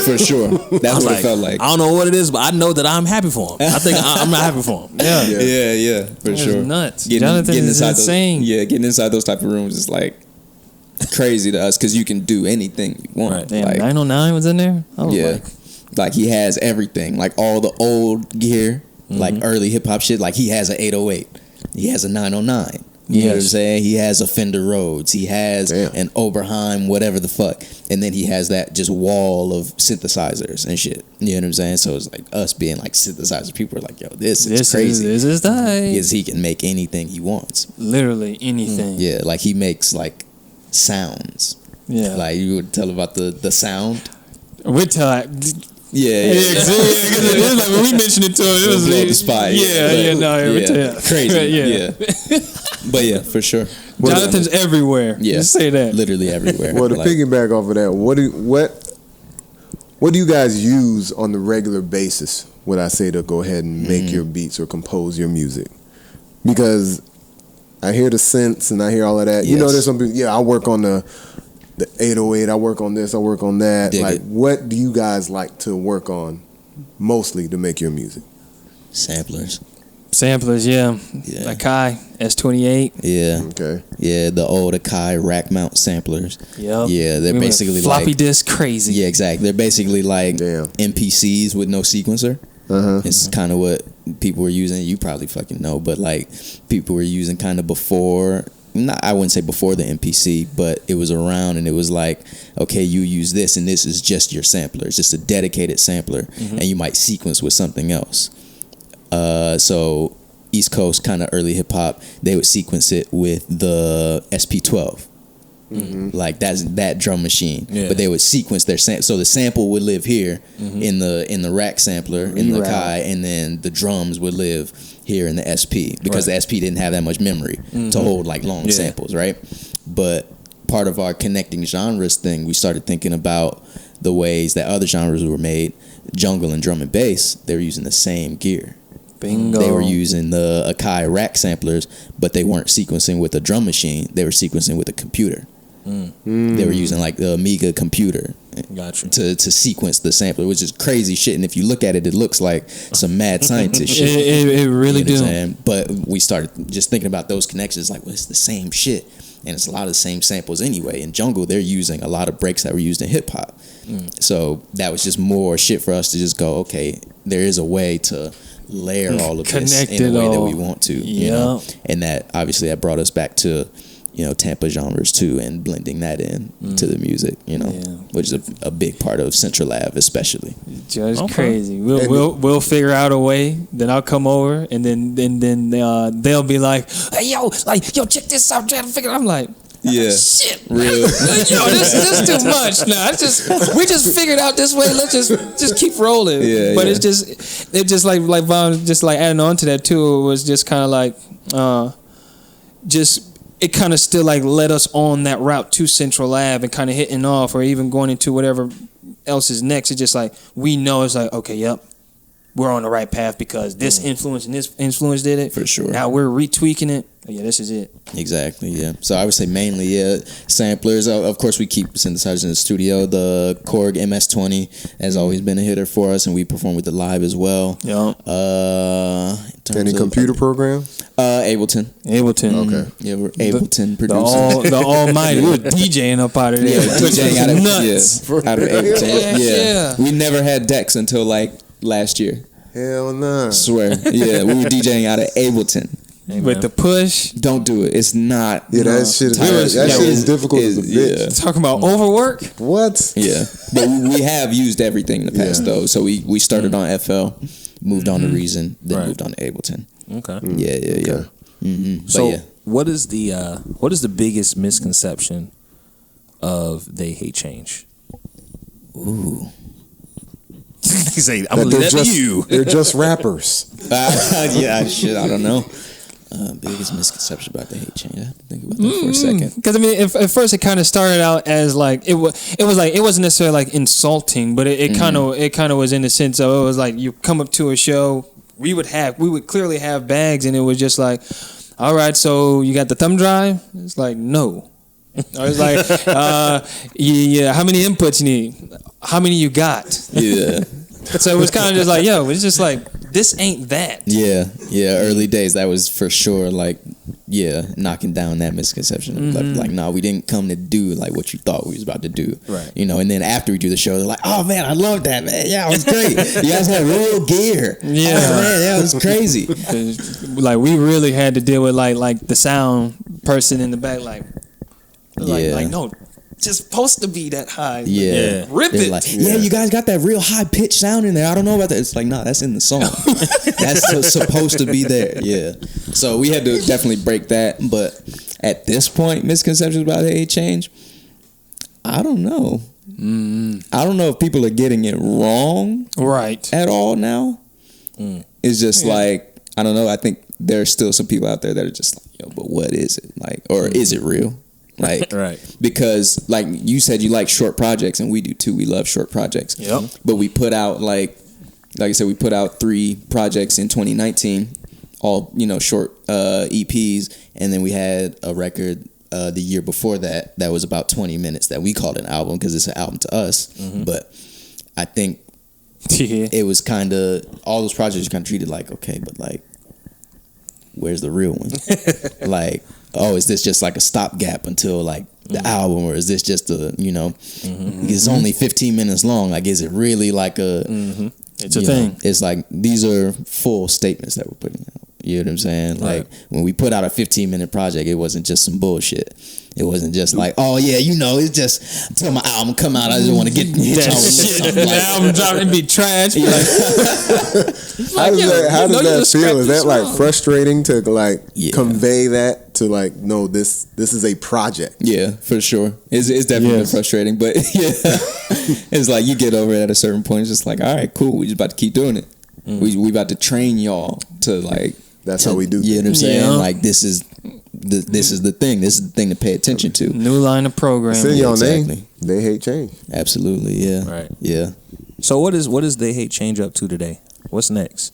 for sure. That's what it felt like. I don't know what it is, but I know that I'm happy for him. I think I'm not happy for him. Yeah, for sure. Nuts. Jonathan is insane. Getting inside those type of rooms is like crazy to us because you can do anything you want. Right. Damn, like, 909 was in there. I was like he has everything, like all the old gear, like early hip hop shit. Like he has an 808, he has a 909. You know what I'm saying? He has a Fender Rhodes. He has an Oberheim, whatever the fuck. And then he has that just wall of synthesizers and shit. You know what I'm saying? So it's like us being like synthesizer people are like, yo, this is crazy. This is tight. Because he can make anything he wants. Literally anything. Yeah, like he makes like sounds. Yeah. Like you would tell about the sound. We'd tell Yeah. It was like when we mentioned it to him, it was blow the spot. Crazy. But yeah, for sure. Jonathan's everywhere. Yeah, just say that. Literally everywhere. Well, to piggyback off of that, what do you guys use on the regular basis? Would I say to go ahead and make your beats or compose your music? Because I hear the synths and I hear all of that. You know, there's some people. I work on the 808, I work on this, I work on that. What do you guys like to work on mostly to make your music? Samplers, Akai S28. Yeah. Okay. Yeah, the old Akai rack mount samplers. Yep. Yeah, they're basically floppy like disk crazy. Yeah, exactly. They're basically like MPCs with no sequencer. It's kind of what people were using. You probably fucking know, but like people were using kind of before. I wouldn't say before the MPC, but it was around, and it was like, okay, you use this, and this is just your sampler. It's just a dedicated sampler, and you might sequence with something else. So East Coast kind of early hip hop, they would sequence it with the SP12. Like that's that drum machine, but they would sequence their sample. So the sample would live here in the rack sampler in the Kai, and then the drums would live here in the SP because the SP didn't have that much memory to hold like long samples, right? But part of our connecting genres thing, we started thinking about the ways that other genres were made. Jungle and drum and bass, they were using the same gear. Bingo. They were using the Akai rack samplers, but they weren't sequencing with a drum machine. They were sequencing with a computer. They were using like the Amiga computer to sequence the sampler, which is crazy shit. And if you look at it, it looks like some mad scientist shit. It really do. But we started just thinking about those connections, like, well, it's the same shit. And it's a lot of the same samples anyway. In Jungle, they're using a lot of breaks that were used in hip hop. So that was just more shit for us to just go, okay, there is a way to layer all of this in a way that we want to. You know? And that obviously that brought us back to, Tampa genres too, and blending that in to the music, which is a big part of Central Ave, especially. Just crazy. We'll figure out a way. Then I'll come over, and then they'll be like, "Hey, yo, check this out." I'm trying to figure it out. I'm like, yeah, shit, real. This too much. Nah, we just figured out this way. Let's just keep rolling. Yeah, but it's just like Von, just like adding on to that too. It was just kind of like, it kind of still like led us on that route to Central Ave and kind of hitting off, or even going into whatever else is next. It's just like we know it's like, okay, yep, we're on the right path because this influence and this influence did it. For sure. Now we're retweaking it. Yeah, this is it. Exactly, yeah. So I would say mainly, samplers. Of course, we keep synthesizers in the studio. The Korg MS-20 has always been a hitter for us, and we perform with it live as well. Yeah. Any computer program? Ableton. Okay. Yeah, we're Ableton producers. The almighty. We were DJing up out of there. Yeah, DJing out of nuts. Out of Ableton. Yeah. We never had decks until like last year. Hell no. Swear. Yeah, we were DJing out of Ableton. Hey, with the push. Don't do it. It's not. Yeah, that shit is difficult as a bitch. Yeah. Talking about overwork? What? Yeah. But we have used everything in the past, though. So we started on FL, moved on to Reason, then moved on to Ableton. Okay. Yeah. Okay. Mm-hmm. So what is the biggest misconception of They Hate Change? Ooh. They say, I'm going to leave that to you. They're just rappers. Yeah, shit, I don't know. Biggest misconception about They Hate Change. I have to think about that for a second. Because I mean, at first it kind of started out as like it was like it wasn't necessarily like insulting, but it kind of was in the sense of it was like you come up to a show, we would clearly have bags, and it was just like, all right, so you got the thumb drive? It's like no. I was like, yeah, how many inputs you need? How many you got? Yeah. So it was kind of just like, yo, it's just like, this ain't that. Yeah. Early days, that was for sure like, knocking down that misconception. Like, no, we didn't come to do like what you thought we was about to do. Right. And then after we do the show, they're like, oh man, I love that, man. Yeah, it was great. You guys had real gear. Yeah. Oh, man, that was crazy. Like, we really had to deal with like the sound person in the back, like no, just supposed to be that high. Yeah. Rip They're it. like, you guys got that real high pitched sound in there. I don't know about that. It's like, no, that's in the song. That's supposed to be there. Yeah. So we had to definitely break that. But at this point, misconceptions about They Hate Change, I don't know. I don't know if people are getting it wrong at all now. It's just like, I don't know. I think there's still some people out there that are just like, yo, but what is it? Like, or is it real? Like, because like you said, you like short projects, and we do too. We love short projects. Yep. But we put out like I said, we put out 3 projects in 2019, all short EPs, and then we had a record the year before that was about 20 minutes that we called an album because it's an album to us. But I think it was kind of all those projects kind of treated like, okay, but like, where's the real one? Like, oh, is this just like a stopgap until like the album, or is this just a it's only 15 minutes long? Like, is it really like a it's a thing? It's like these are full statements that we're putting out. You know what I'm saying? Like, when we put out a 15-minute project, it wasn't just some bullshit. It wasn't just like, oh yeah, it's just until my album come out, I just want to get hit on shit. The album dropping and be trash. How does that feel? Is that like frustrating to like convey that to like, no, this is a project? Yeah, for sure. It's definitely frustrating, but it's like you get over it at a certain point. It's just like, all right, cool. We just about to keep doing it. We about to train y'all to like. That's how we do. You know what I'm saying? Like, this is the thing. This is the thing to pay attention to. New line of programming. Say your name. They Hate Change. Absolutely, yeah. Right. Yeah. So what is They Hate Change up to today? What's next?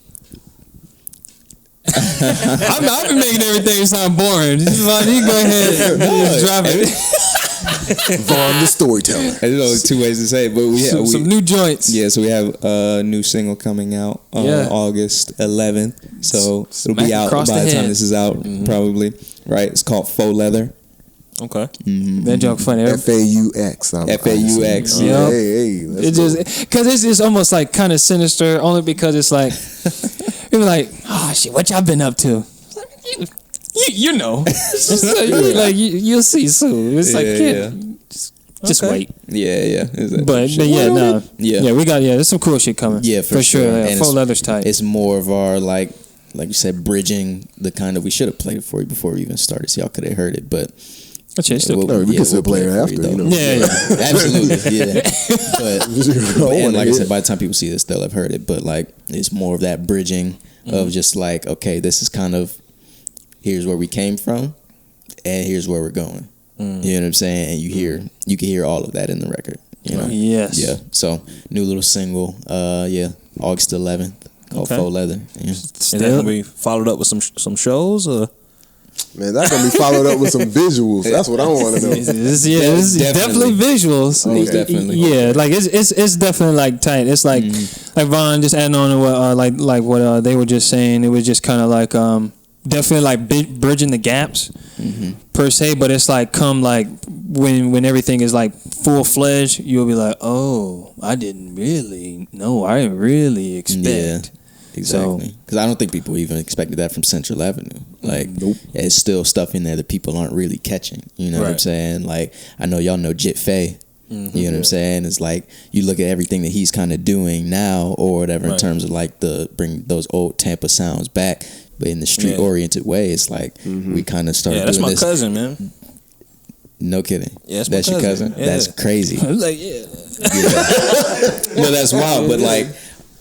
I've been making everything sound boring. You go ahead and drop it. Vaughn the storyteller. There's only 2 ways to say it, but we have some new joints. Yeah, so we have a new single coming out on August 11th. So it'll be out by the time this is out, probably. Right? It's called Faux Leather. Okay. That joke funny. FAUX. FAUX. Yeah. Hey, it just because it's almost like kind of sinister, only because it's like people like, oh shit, what y'all been up to? You know, like you'll see soon. It's like just wait. Yeah. But yeah, no. Yeah, we got there's some cool shit coming. Yeah, for sure. Yeah, and full leather's tight. It's more of our like you said, bridging the kind of. We should have played it for you before we even started, so y'all could have heard it. But we can still play it after. You know? Yeah, absolutely. Yeah, but and like I said, by the time people see this, they'll have heard it. But like, it's more of that bridging of just like, okay, this is kind of here's where we came from, and here's where we're going. You know what I'm saying? And you can hear all of that in the record. You know? Yes. Yeah. So new little single. August 11th. Called Faux Leather. Yeah. Is that gonna be followed up with some shows or? Man, that's gonna be followed up with some visuals. That's what I want to know. This is definitely visuals. Most definitely. Yeah, like it's definitely like tight. It's like like Von just adding on to what like what they were just saying. It was just kind of like definitely like bridging the gaps per se. But it's like come like when everything is like full fledged, you'll be like, oh, I didn't really know. I didn't really expect. Yeah. Exactly, because I don't think people even expected that from Central Avenue. Like, it's still stuff in there that people aren't really catching. You know what I'm saying? Like, I know y'all know Jit Faye. You know what I'm saying? It's like you look at everything that he's kind of doing now, or whatever, in terms of like bring those old Tampa sounds back, but in the street oriented way. It's like we kind of started. Yeah, that's doing my cousin, man. No kidding. Yeah, that's your cousin. Yeah. That's crazy. I was like, No, that's wild. But like,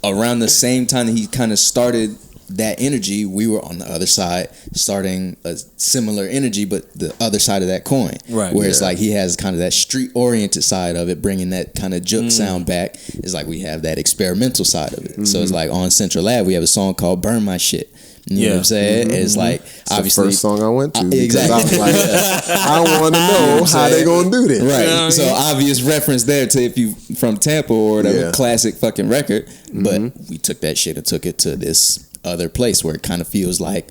around the same time that he kind of started that energy, we were on the other side starting a similar energy, but the other side of that coin. Right. Where it's like he has kind of that street-oriented side of it, bringing that kind of juke sound back. It's like we have that experimental side of it. So it's like on Central Ave, we have a song called Burn My Shit. You know what I'm saying? It's like, obviously, the first song I went to. Exactly. I was like, I want to know how they gonna do this. Right. You know what I So mean? obvious reference there to if you from Tampa or whatever, classic fucking record. But we took that shit and took it to this other place where it kind of feels like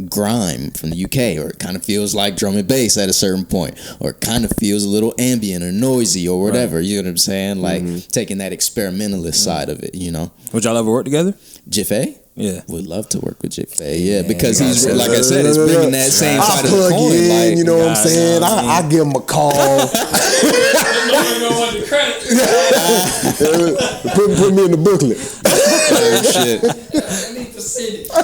grime from the UK, or it kind of feels like drum and bass at a certain point, or it kind of feels a little ambient or noisy or whatever. You know what I'm saying? Like taking that experimentalist side of it, you know. Would y'all ever work together? Jiffe? Yeah. Would love to work with Jiffe. Yeah, because he's, like I said, it's bringing that same side of the plug coin. in, Like, you know what I'm saying? I give him a call. Put me in the booklet. Shit.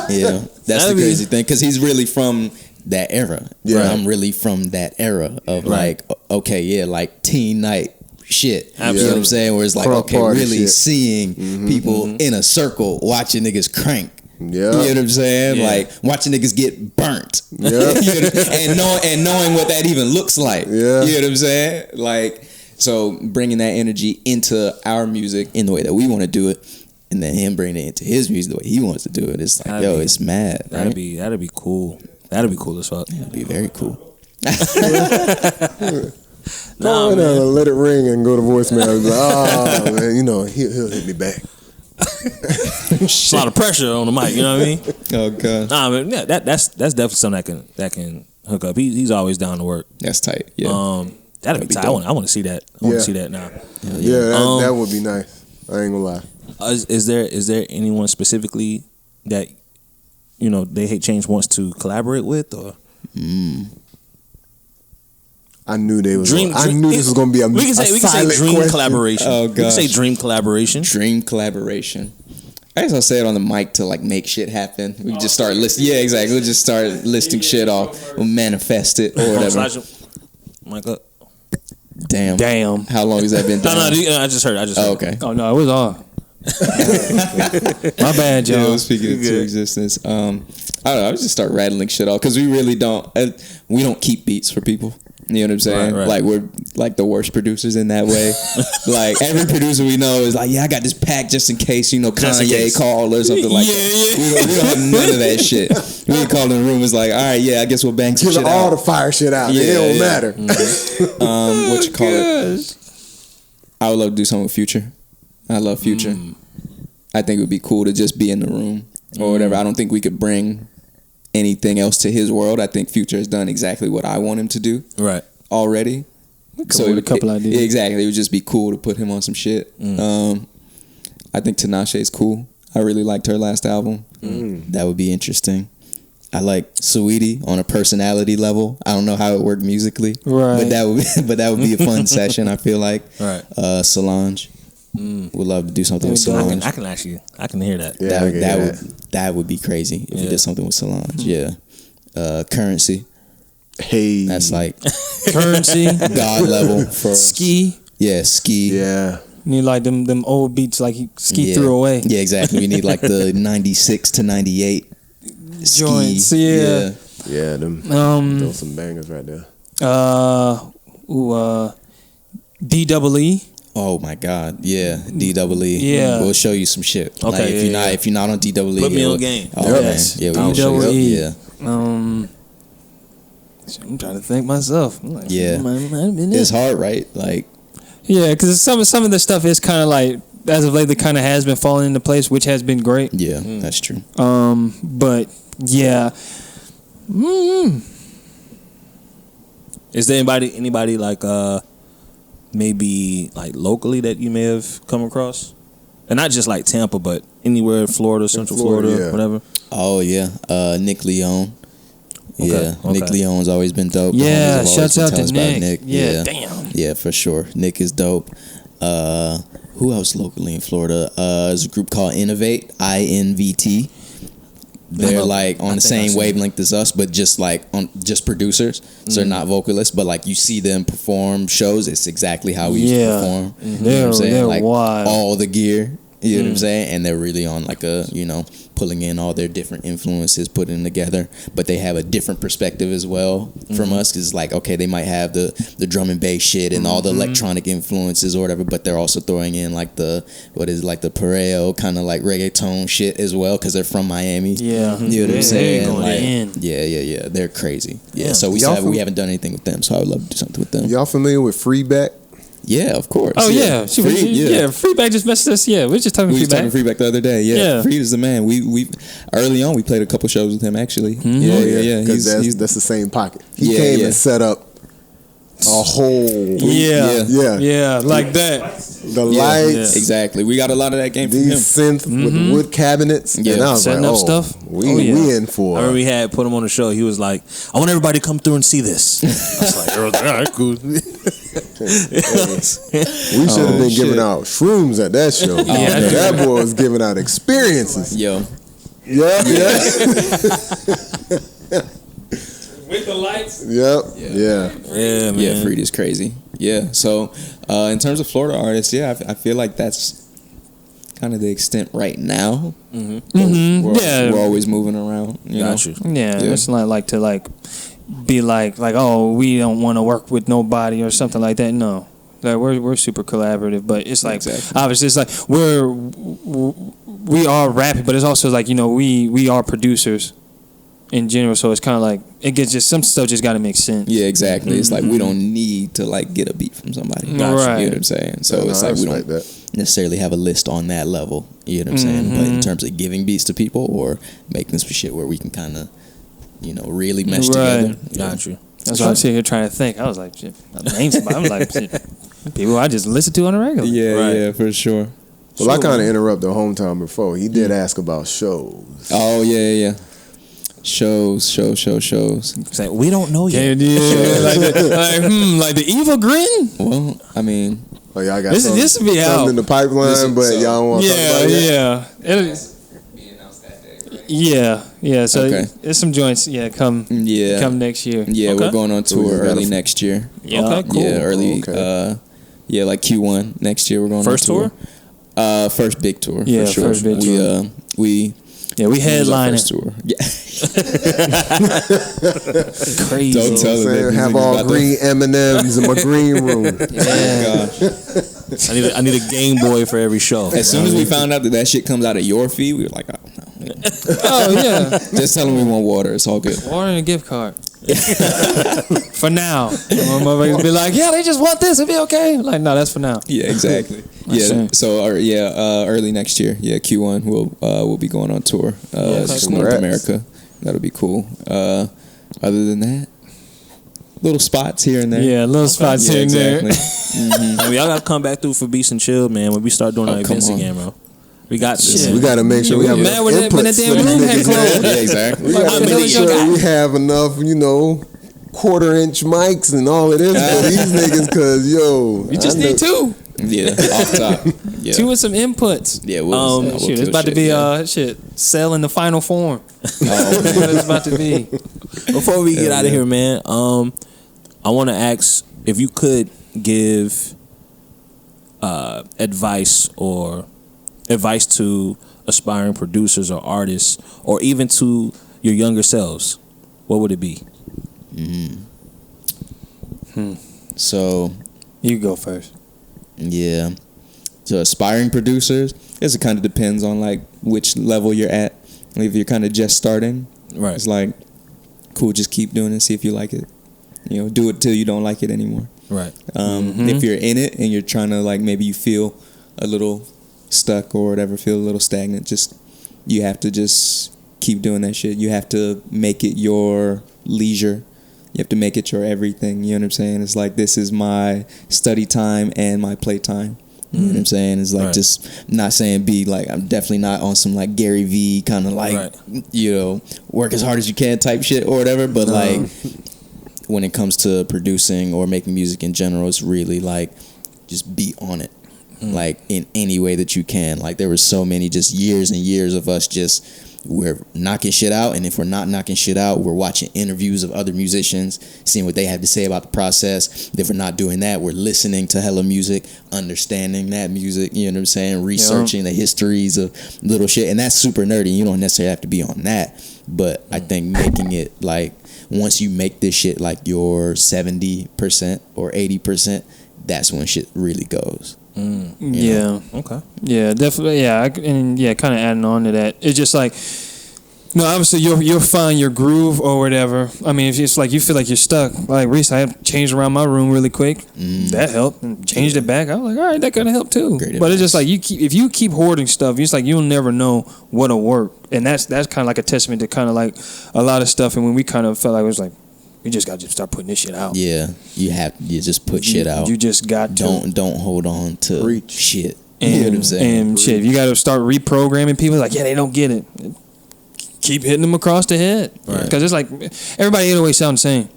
Yeah, that's the crazy thing, because he's really from that era. Yeah, I'm really from that era of like, okay, yeah, like teen night shit. You know what I'm saying? Where it's like, okay, really shit. Seeing people in a circle watching niggas crank. Yeah. You know what I'm saying? Yeah. Like watching niggas get burnt. Yeah. and knowing what that even looks like. Yeah. You know what I'm saying? Like, so bringing that energy into our music in the way that we want to do it, and then him bringing it into his music the way he wants to do it. It's like, it's mad. That'd be cool. That'd be cool as fuck. That'd be very cool. No, let it ring and go to voicemail. Like, oh man, you know he'll hit me back. A lot of pressure on the mic, you know what I mean? Oh god. Nah, but yeah, that's definitely something that can hook up. He's always down to work. That's tight. Yeah. That'd be tight. I want to see that. I want to see that now. Yeah, that would be nice. I ain't gonna lie. Is there anyone specifically that They Hate Change wants to collaborate with, or? I knew I knew this was gonna be a we can say dream question. collaboration. Oh god. We can say dream collaboration. Dream collaboration. I guess I'll say it on the mic to like make shit happen. We just start listing. Yeah, exactly. We'll just start listing shit off. We'll manifest it or whatever. Mic up. Damn. How long has that been done? No, I just heard. Oh, okay. Oh no, it was off. My bad, y'all. Yeah, speaking into existence. I don't know. I would just start rattling shit off because we really don't. We don't keep beats for people. You know what I'm saying? Right. Like we're like the worst producers in that way. Like every producer we know is like, yeah, I got this pack just in case Kanye called or something like that. We don't have none of that shit. We call in the room is like, all right, yeah, I guess we'll bang some shit all out. the fire shit out. Yeah, it don't matter. What you call it? I would love to do something with Future. I love Future. I think it would be cool to just be in the room or whatever. I don't think we could bring anything else to his world. I think Future has done exactly what I want him to do already. So with a couple ideas. Exactly. It would just be cool to put him on some shit. I think Tinashe is cool. I really liked her last album. That would be interesting. I like Saweetie on a personality level. I don't know how it worked musically, right? But that would be a fun session. I feel like, right. Solange. Would love to do something with Solange. I can hear that. Yeah, that would be crazy if you did something with Solange. Yeah. Currency. Hey, that's like Currency. God level for Ski. Yeah, Ski. Yeah. You need like them old beats like Ski threw away. Yeah, exactly. We need like the 96 to 98 joints. Yeah. Yeah, those some bangers right there. DEE. Oh my God, yeah, DEE. Yeah, we'll show you some shit. Okay, like if you're not on DEE, put me on game. Oh yes. Man, yeah, we'll show you. Yeah. I'm trying to think myself. Like, yeah, it's hard, right? Like, yeah, because some of the stuff is kind of like as of late, it kind of has been falling into place, which has been great. Yeah, that's true. But yeah. Is there anybody like maybe like locally that you may have come across, and not just like Tampa, but anywhere in Florida, Central Florida, whatever? Oh yeah, Nick Leone. Yeah, okay. Nick Leone's always been dope. Yeah, shouts out to Nick. Yeah, damn. Yeah, for sure. Nick is dope. Who else locally in Florida? There's a group called Innovate, INVT. They're like on the same wavelength as us, but just producers. So they're not vocalists, but like you see them perform shows. It's exactly how we used to perform. You know what I'm saying? They're like wild. All the gear. You know what I'm saying? And they're really on like a, pulling in all their different influences, putting them together. But they have a different perspective as well from us. Because it's like, okay, they might have the drum and bass shit and all the electronic influences or whatever, but they're also throwing in like the Pareo kind of like reggaeton shit as well because they're from Miami. Yeah. You know what I'm saying? Like, yeah. They're crazy. Yeah. So we haven't done anything with them. So I would love to do something with them. Y'all familiar with Freeback? Yeah, of course. Oh yeah, Freeback just messaged us. Yeah, we were just talking Freeback the other day. Yeah, Freed is the man. We early on we played a couple shows with him actually. Yeah. Because that's the same pocket. He came and set up a whole like that. The lights, exactly. We got a lot of that game from him. These synth with wood cabinets. And I was setting like, up stuff. We in for. I remember we had put him on the show. He was like, "I want everybody to come through and see this." I was like, "All right, cool." We should have been giving out shrooms at that show. That boy was giving out experiences. Yo. Yeah. With the lights. Yep. Yeah, man. Yeah, Freed is crazy. Yeah. So, in terms of Florida artists, I feel like that's kind of the extent right now. We're always moving around. You know? Yeah, it's not like to be like oh, we don't want to work with nobody or something like that. No, like we're super collaborative, but it's like obviously it's like we are rapping, but it's also like we are producers in general, so it's kind of like it gets just some stuff just got to make sense. Yeah, exactly. It's like we don't need to like get a beat from somebody. Right. You know what I'm saying? So it's like we don't necessarily have a list on that level. You know what I'm saying? But in terms of giving beats to people or making some shit where we can kind of really mesh together. Got you. That's why I'm sitting here trying to think. I was like, shit, name somebody. I'm like, shit, people I just listen to on a regular. Yeah, for sure. Well, I kind of interrupted Hometown before. He did ask about shows. Oh yeah. Shows. It's like, we don't know yet. Like the evil grin. Well, I mean, y'all got this will be out in the pipeline, but y'all don't want to talk about it. Yeah. So there's some joints. Come next year. Yeah, we're going on tour early next year. Yeah. Okay, cool. Yeah, early. Like Q1 next year. We're going first on tour. First big tour. Yeah, for sure. First big tour. We headlining. Tour. Yeah. Crazy. Don't tell them. Have all green M&Ms in my green room. Yeah. I need a Game Boy for every show. As soon as we found out that shit comes out of your fee, we were like, oh no. Oh yeah. Just tell them we want water. It's all good. Water and a gift card. For now. Motherfuckers be like, yeah, they just want this. It'll be okay. Like, no, that's for now. Yeah, exactly. So early next year. Yeah, Q1 we'll be going on tour. Just North America. That'll be cool. Other than that, little spots here and there. Yeah, little spots here and there. I mean, y'all gotta come back through for Beats and Chill, man. When we start doing our events again, bro. We got this. We got to make sure we have enough when that damn room had closed. Yeah, exactly. We got to make sure we have enough, quarter-inch mics and all of this for these niggas, because, you just need two. Yeah, off top. Yeah. Two and some inputs. Yeah, shit, it's about to be sell in the final form. That's what it's about to be. Before we get out of here, man, I want to ask if you could give advice to aspiring producers or artists, or even to your younger selves, what would it be? So you go first. Yeah. So aspiring producers, it kind of depends on like which level you're at. If you're kind of just starting, right? It's like, cool, just keep doing it, see if you like it. Do it till you don't like it anymore. Right. If you're in it and you're trying to like, maybe you feel a little stuck or whatever, feel a little stagnant, you have to just keep doing that shit. You have to make it your leisure. You have to make it your everything. You know what I'm saying? It's like, this is my study time and my play time. You know what I'm saying? It's like, just not saying be like, I'm definitely not on some like Gary V kind of like, work as hard as you can type shit or whatever. But like, when it comes to producing or making music in general, it's really like, just be on it. Like in any way that you can. Like there were so many just years and years of us we're knocking shit out, and if we're not knocking shit out, we're watching interviews of other musicians, seeing what they have to say about the process. If we're not doing that, we're listening to hella music, understanding that music, you know what I'm saying, researching the histories of little shit, and that's super nerdy. You don't necessarily have to be on that, but I think making it like, once you make this shit like your 70% or 80%, that's when shit really goes. Yeah. Okay. Yeah, definitely. Yeah, kind of adding on to that. It's just like, no, obviously you'll find your groove or whatever. I mean, if it's like you feel like you're stuck, like recently I changed around my room really quick. That helped, and changed it back. I was like, all right, that kind of helped too. Great advice. It's just like if you keep hoarding stuff, it's like you'll never know what'll work, and that's kind of like a testament to kind of like a lot of stuff. And when we kind of felt like it was like, you just got to start putting this shit out. Yeah, you just put shit out. You just got to. Don't hold on to shit. And, you know what I'm saying? And shit, you got to start reprogramming people. Like, they don't get it. Keep hitting them across the head. Because it's like, everybody 808 sound the same.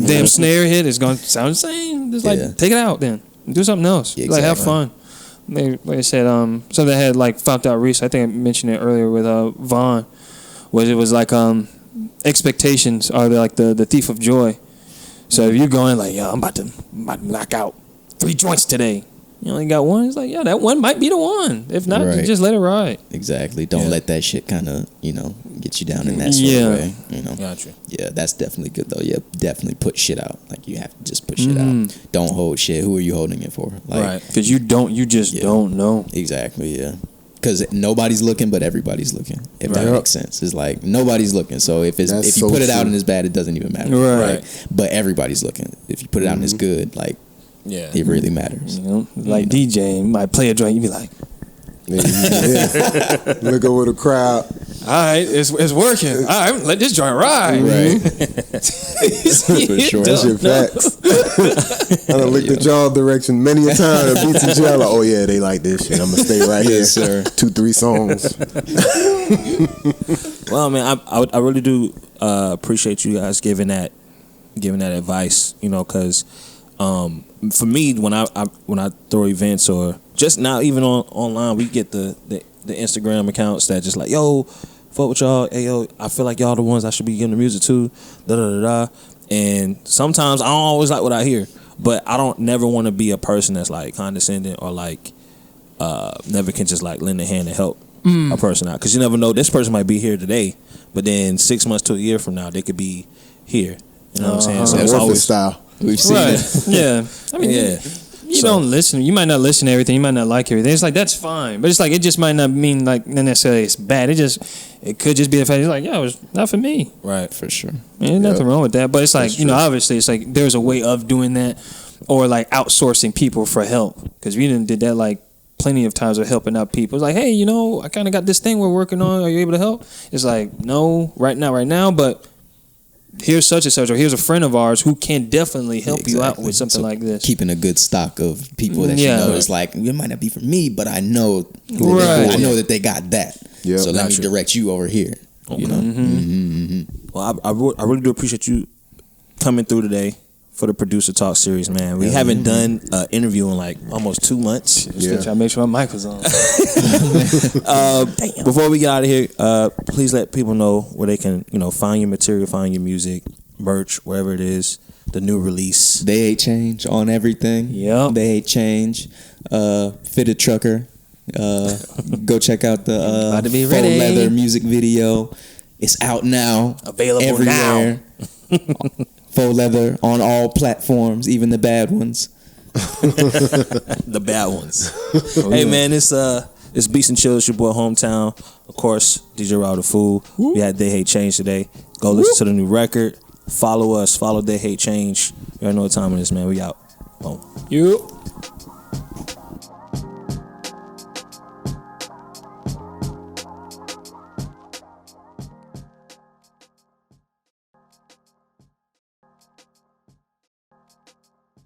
Damn snare hit is going to sound the same. Just like, take it out then. Do something else. Exactly. Like, have fun. Like I said, something I had like found out recently, I think I mentioned it earlier with Vaughn, was like, expectations are like the thief of joy. So if you're going like, I'm about to knock out 3 joints today, you only got one, it's like, that one might be the one. If not, just let it ride. Exactly. Don't let that shit kind of get you down in that sort of way. Gotcha. Yeah, that's definitely good though. Yeah, definitely put shit out. Like, you have to just put shit out. Don't hold shit. Who are you holding it for? Like, because you just don't know. Exactly. Yeah. Because nobody's looking, but everybody's looking. If that makes sense, it's like nobody's looking. So if you put it out and it's bad, it doesn't even matter. Right. But everybody's looking. If you put it out and it's good, like, it really matters. Like DJ might play a joint, you be like, look over the crowd. All right, it's working. All right, let this joint ride. Right. For sure. That's your facts. I done licked the jaw direction many a time. Beats and jail. Like, they like this shit. I'm gonna stay right here, sir. 2-3 songs. Well, man, I really do appreciate you guys giving that advice. Because for me, when I throw events or just now even online, we get the Instagram accounts that just like, fuck with y'all. Hey, I feel like y'all the ones I should be giving the music to. Da da da da. And sometimes I don't always like what I hear, but I don't never want to be a person that's like condescending or like never can just like lend a hand to help a person out, because you never know, this person might be here today, but then 6 months to a year from now they could be here. You know what I'm saying? So it's always style. We've seen it. Yeah. I mean, you don't listen. You might not listen to everything. You might not like everything. It's like, that's fine. But it's like, it just might not mean like necessarily it's bad. It could just be the fact it's like, it's not for me. Right. For sure. There's nothing wrong with that. But it's like, obviously it's like there's a way of doing that, or like outsourcing people for help. Because we did that like plenty of times of helping out people. It's like, hey, I kind of got this thing we're working on. Are you able to help? It's like, no, right now, but here's such and such, or here's a friend of ours who can definitely help you out with something like this. Keeping a good stock of people that you know is like, it might not be for me, but I know I know that they got that. Yep. So let me direct you over here. Okay. You know? Well, I really do appreciate you coming through today for the Producer Talk series, man. We haven't done an interview in like almost 2 months. Just trying to make sure my mic was on. Before we get out of here, please let people know where they can, find your material, find your music, merch, wherever it is, the new release. They Ain't Change on everything. Yep. They Ain't Change. Fitted Trucker. Go check out the Faux Leather music video. It's out now. Available everywhere. Now. Faux Leather on all platforms, even the bad ones. The bad ones. Hey man, it's Beats and Chills, your boy Hometown. Of course, DJ Raw the Fool. We had They Hate Change today. Go listen to the new record. Follow us. Follow They Hate Change. You already know what time it is, man. We out. Boom. You.